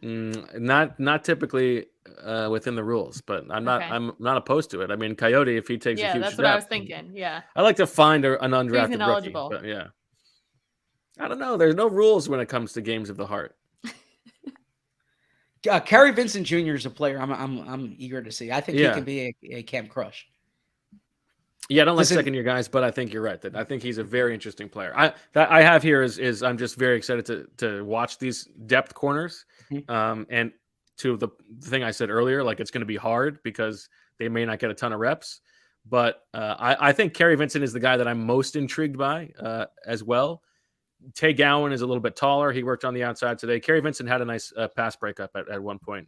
Not typically within the rules, but I'm not opposed to it. I mean, Coyote, if he takes a huge that's step, what I was thinking. Yeah, I like to find an undrafted rookie. But yeah, I don't know. There's no rules when it comes to games of the heart. Kerry Vincent Jr. is a player I'm eager to see. I think he can be a camp crush. Yeah, I don't like second-year guys, but I think you're right. I think he's a very interesting player. I have here is I'm just very excited to watch these depth corners. And to the thing I said earlier, like it's going to be hard because they may not get a ton of reps. But I think Kerry Vincent is the guy that I'm most intrigued by as well. Tay Gowan is a little bit taller. He worked on the outside today. Kerry Vincent had a nice pass breakup at one point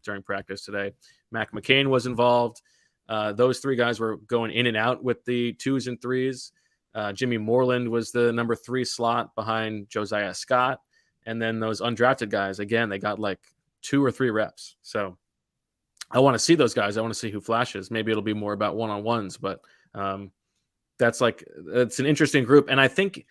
during practice today. Mac McCain was involved. Those three guys were going in and out with the 2s and 3s. Jimmy Moreland was the number 3 slot behind Josiah Scott. And then those undrafted guys, again, they got like 2 or 3 reps. So I want to see those guys. I want to see who flashes. Maybe it'll be more about one-on-ones, but it's an interesting group. And I think,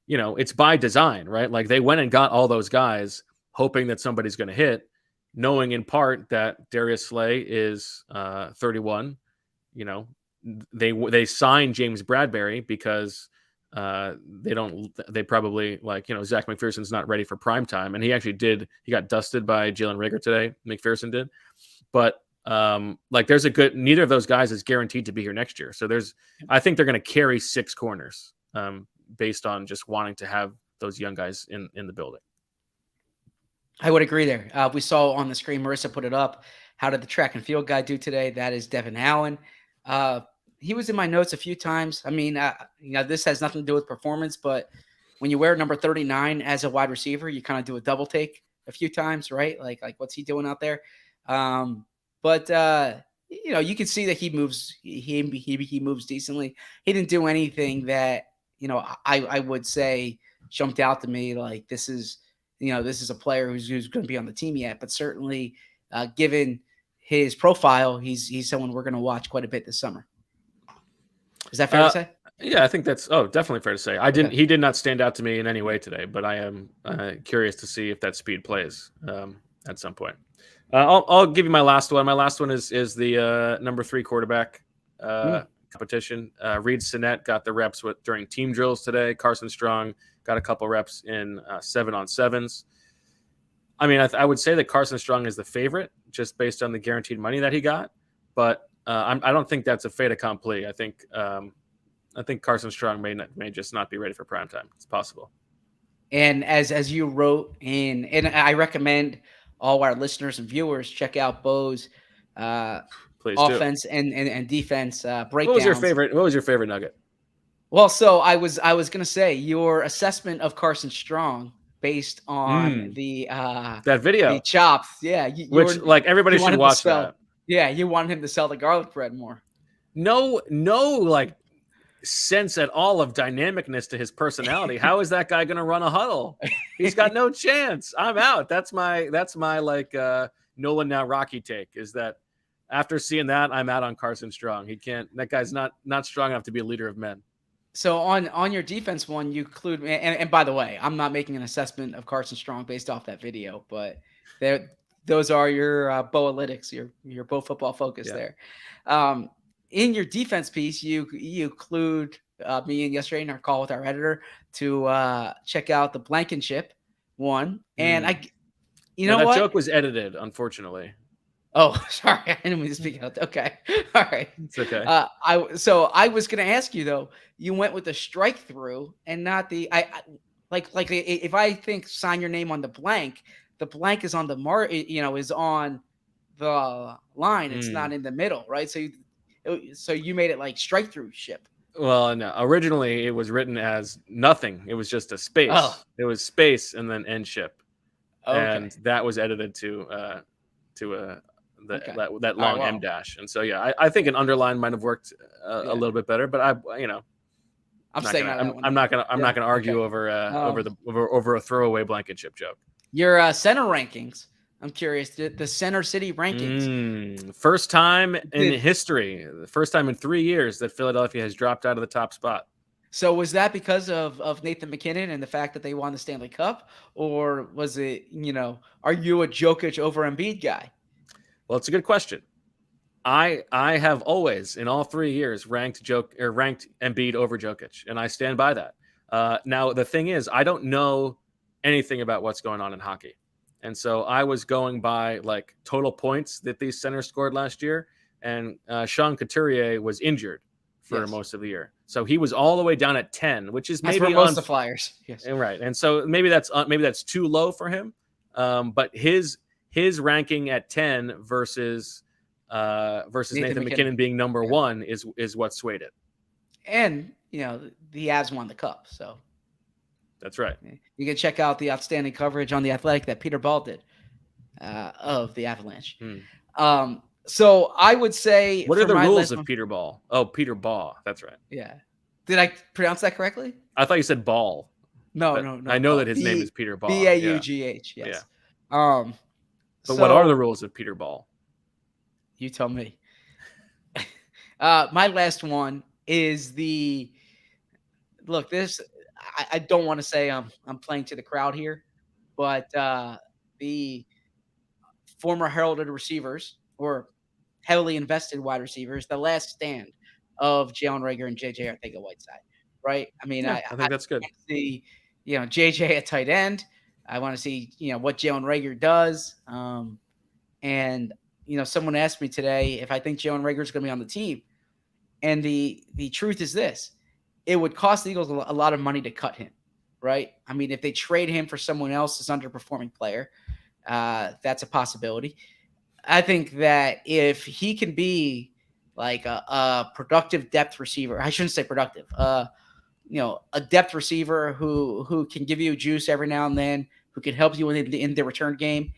it's by design, right? Like they went and got all those guys hoping that somebody's going to hit, knowing in part that Darius Slay is 31. They signed James Bradbury because they probably Zach McPherson's not ready for prime time. And he got dusted by Jalen Reagor today. McPherson did. But there's neither of those guys is guaranteed to be here next year. So I think they're going to carry 6 corners based on just wanting to have those young guys in the building. I would agree there. We saw on the screen, Marissa put it up. How did the track and field guy do today? That is Devin Allen. He was in my notes a few times. I mean, this has nothing to do with performance, but when you wear number 39 as a wide receiver, you kind of do a double take a few times, right? Like what's he doing out there? But you can see that he moves. He moves decently. He didn't do anything that I would say jumped out to me like this is a player who's going to be on the team yet, but certainly given his profile, he's someone we're going to watch quite a bit this summer. Is that fair to say? Yeah, I think that's definitely fair to say. He did not stand out to me in any way today, but I am curious to see if that speed plays at some point. I'll give you my last one. My last one is the number 3 quarterback competition. Reed Sinnett got the reps during team drills today. Carson Strong got a couple reps in 7-on-7s. I mean, I would say that Carson Strong is the favorite just based on the guaranteed money that he got, but I don't think that's a fait accompli. I think Carson Strong may just not be ready for prime time. It's possible. And as you wrote and I recommend all our listeners and viewers check out Bo's offense and defense breakdowns. What was your favorite nugget? Well, so I was going to say your assessment of Carson Strong based on that video, the chops. Yeah, which like everybody you want should him to watch sell- that. Yeah, you want him to sell the garlic bread more. No, like sense at all of dynamicness to his personality. How is that guy going to run a huddle? He's got no chance. I'm out. That's my like Nolan now Rocky take, is that after seeing that, I'm out on Carson Strong. That guy's not strong enough to be a leader of men. So on your defense one, you include, and by the way, I'm not making an assessment of Carson Strong based off that video, but those are your Boalytics, your Bo Football Focus there. In your defense piece, you include me and yesterday in our call with our editor to check out the Blankenship one, and that joke was edited, unfortunately. Oh, sorry, I didn't mean to speak out. Okay, all right, it's okay. I was going to ask you though. You went with the strike through and not the like if I think sign your name on the blank is on the is on the line. It's not in the middle, right? So you made it like strike through ship. Well, no. Originally, it was written as nothing. It was just a space. Oh. It was space and then end ship, and Okay. that was edited to that long M dash. And so I think an underline might have worked a little bit better. But I'm not gonna argue over a throwaway Blankenship joke. Your center rankings. I'm curious. The Center City rankings. First time in history, the first time in 3 years that Philadelphia has dropped out of the top spot. So was that because of Nathan McKinnon and the fact that they won the Stanley Cup, or was it, are you a Jokic over Embiid guy? Well, it's a good question. I have always, in all 3 years, ranked Embiid over Jokic, and I stand by that. Now, the thing is, I don't know anything about what's going on in hockey. And so I was going by like total points that these centers scored last year. And Sean Couturier was injured for most of the year. So he was all the way down at 10, which is maybe most of the Flyers. Yes. Right. And so maybe that's too low for him. But his ranking at 10 versus Nathan McKinnon being number one is what swayed it. And, the Avs won the cup. So that's right. You can check out the outstanding coverage on The Athletic that Peter Ball did of the Avalanche. So I would say, what are the rules of Peter Ball? Oh, Peter Ball. That's right. Yeah. Did I pronounce that correctly? I thought you said Ball. No. I know that his name is Peter Ball. Baugh. Yes. Yeah. But what are the rules of Peter Ball? You tell me. My last one is I don't want to say I'm playing to the crowd here, but the former heralded receivers or heavily invested wide receivers, the last stand of Jalen Reagor and JJ Arcega-Whiteside, right? I mean, I think that's good. See, JJ at tight end. I want to see, what Jalen Reagor does. And someone asked me today if I think Jalen Reagor is going to be on the team, and the truth is this. It would cost the Eagles a lot of money to cut him, right? I mean, if they trade him for someone else's underperforming player, that's a possibility. I think that if he can be like a productive depth receiver, I shouldn't say productive, a depth receiver who can give you juice every now and then, who can help you in the return game,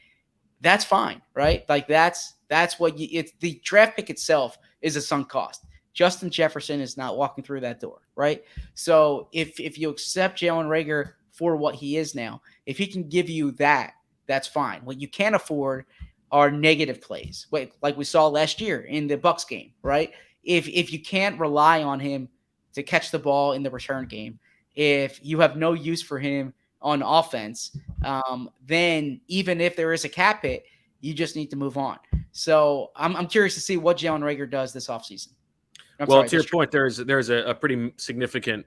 that's fine, right? Like that's what it's the draft pick itself is a sunk cost. Justin Jefferson is not walking through that door, right? So if you accept Jalen Reagor for what he is now, if he can give you that, that's fine. What you can't afford are negative plays, like we saw last year in the Bucs game, right? If you can't rely on him to catch the ball in the return game, if you have no use for him on offense, then even if there is a cap hit, you just need to move on. So I'm curious to see what Jalen Reagor does this offseason. To your point, there's a pretty significant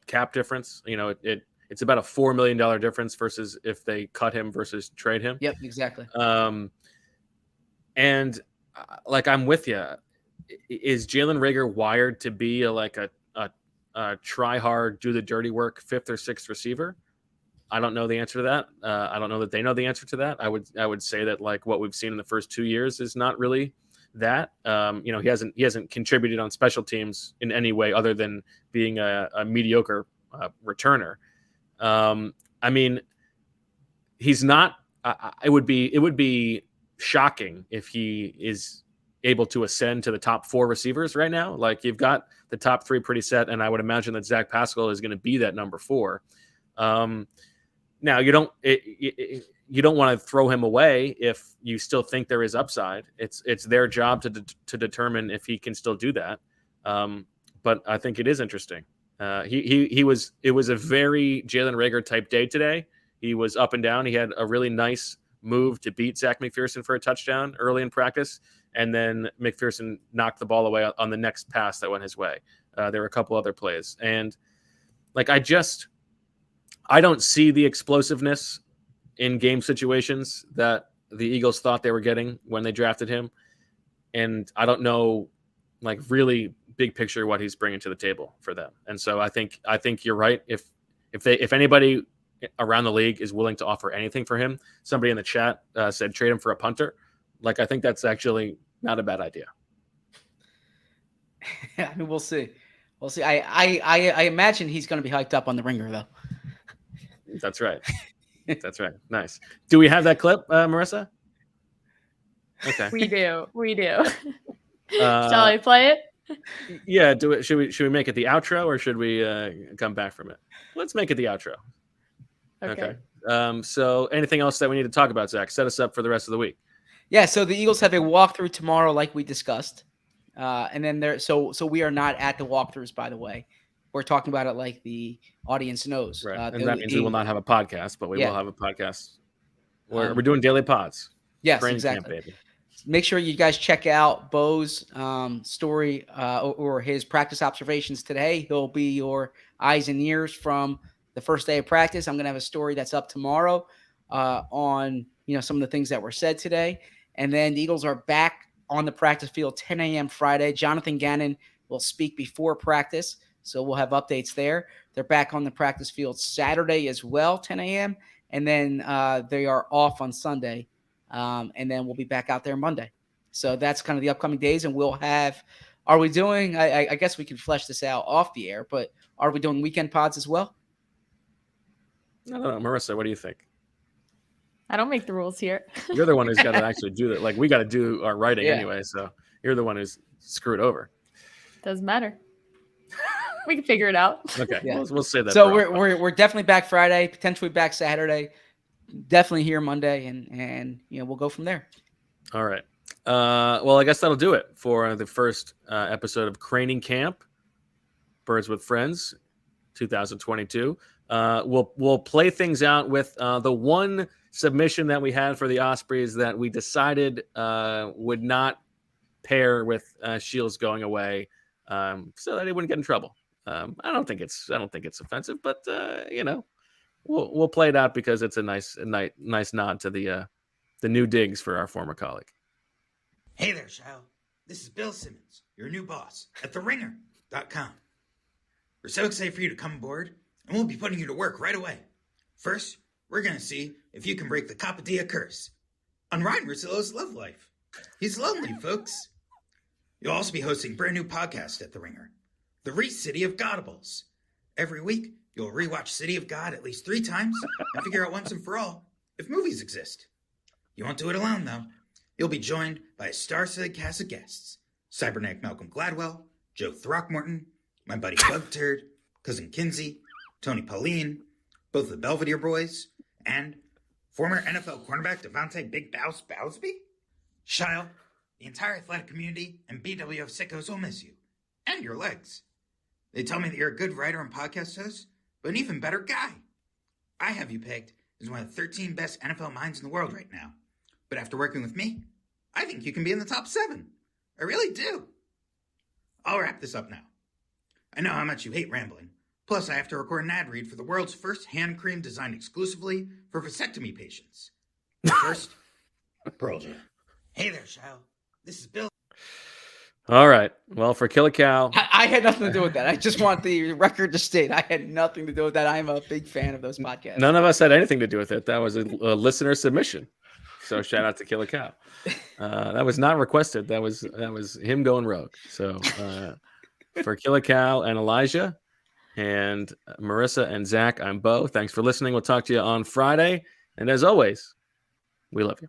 cap difference. It's about a $4 million difference versus if they cut him versus trade him. Yep, exactly. And I'm with you. Is Jalen Reagor wired to be a try hard, do the dirty work, fifth or sixth receiver? I don't know the answer to that. I don't know that they know the answer to that. I would say that what we've seen in the first 2 years is not really that. He hasn't contributed on special teams in any way other than being a mediocre returner. I I mean, he's not. It would be shocking if he is able to ascend to the top 4 receivers right now. Like, you've got the top 3 pretty set, and I would imagine that Zach Pascal is going to be that number 4. Now, you don't want to throw him away if you still think there is upside. It's their job to determine if he can still do that. But I think it is interesting. It was a very Jalen Reagor type day today. He was up and down. He had a really nice move to beat Zach McPherson for a touchdown early in practice, and then McPherson knocked the ball away on the next pass that went his way. There were a couple other plays, and like I don't see the explosiveness in game situations that the Eagles thought they were getting when they drafted him, and I don't know, like, really big picture what he's bringing to the table for them. And so I think you're right. If anybody around the league is willing to offer anything for him, somebody in the chat said trade him for a punter. Like, I think that's actually not a bad idea. I mean, we'll see. I imagine he's going to be hyped up on the Ringer, though. That's right. That's right. Nice. Do we have that clip, Marissa? Okay. We do. Shall I play it? Yeah. Do it. Should we make it the outro, or should we come back from it? Let's make it the outro. Okay. So anything else that we need to talk about, Zach? Set us up for the rest of the week. Yeah. So the Eagles have a walkthrough tomorrow, like we discussed, and then so we are not at the walkthroughs, by the way. We're talking about it like the audience knows. Right. And that means we will not have a podcast, but we will have a podcast. We're doing daily pods. Yes, Training exactly. camp, baby. Make sure you guys check out Bo's story or his practice observations today. He'll be your eyes and ears from the first day of practice. I'm going to have a story that's up tomorrow on some of the things that were said today. And then the Eagles are back on the practice field 10 a.m. Friday. Jonathan Gannon will speak before practice, so we'll have updates there. They're back on the practice field Saturday as well, 10 a.m. And then they are off on Sunday. And then we'll be back out there Monday. So that's kind of the upcoming days. And we'll have – are we doing – I guess we can flesh this out off the air, but are we doing weekend pods as well? I don't know. Marissa, what do you think? I don't make the rules here. You're the one who's got to actually do that. Like, we got to do our writing anyway, so you're the one who's screwed over. Doesn't matter. We can figure it out. Okay, we'll say that. So we're definitely back Friday, potentially back Saturday, definitely here Monday, and we'll go from there. All right. Well, I guess that'll do it for the first episode of Craning Camp, Birds with Friends, 2022. We'll play things out with the one submission that we had for the Ospreys that we decided would not pair with Shields going away, so that he wouldn't get in trouble. I don't think it's offensive, but we'll play it out because it's a nice nod to the new digs for our former colleague. Hey there, Shao. This is Bill Simmons, your new boss at TheRinger.com. We're so excited for you to come aboard, and we'll be putting you to work right away. First, we're going to see if you can break the Capadia curse on Ryan Russillo's love life. He's lonely, folks. You'll also be hosting a brand new podcast at The Ringer, The Re-City of Godables. Every week, you'll rewatch City of God at least 3 times and figure out once and for all if movies exist. You won't do it alone, though. You'll be joined by a star-studded cast of guests. Cybernetic Malcolm Gladwell, Joe Throckmorton, my buddy Bug Turd, Cousin Kinsey, Tony Pauline, both the Belvedere Boys, and former NFL cornerback DeVonta Big Bouse Bowsby. Shile, the entire athletic community and BWF sickos will miss you. And your legs. They tell me that you're a good writer and podcast host, but an even better guy. I have you pegged as one of the 13 best NFL minds in the world right now. But after working with me, I think you can be in the top 7. I really do. I'll wrap this up now. I know how much you hate rambling. Plus, I have to record an ad read for the world's first hand cream designed exclusively for vasectomy patients. But first, Pearl Jam. Hey there, Shao. This is Bill. All right. Well, for Kill a Cow. I had nothing to do with that. I just want the record to state I had nothing to do with that. I'm a big fan of those podcasts. None of us had anything to do with it. That was a listener submission. So shout out to Kill a Cow. That was not requested. That was him going rogue. So for Kill a Cow and Elijah, And Marissa and Zach, I'm Bo. Thanks for listening. We'll talk to you on Friday. And as always, we love you.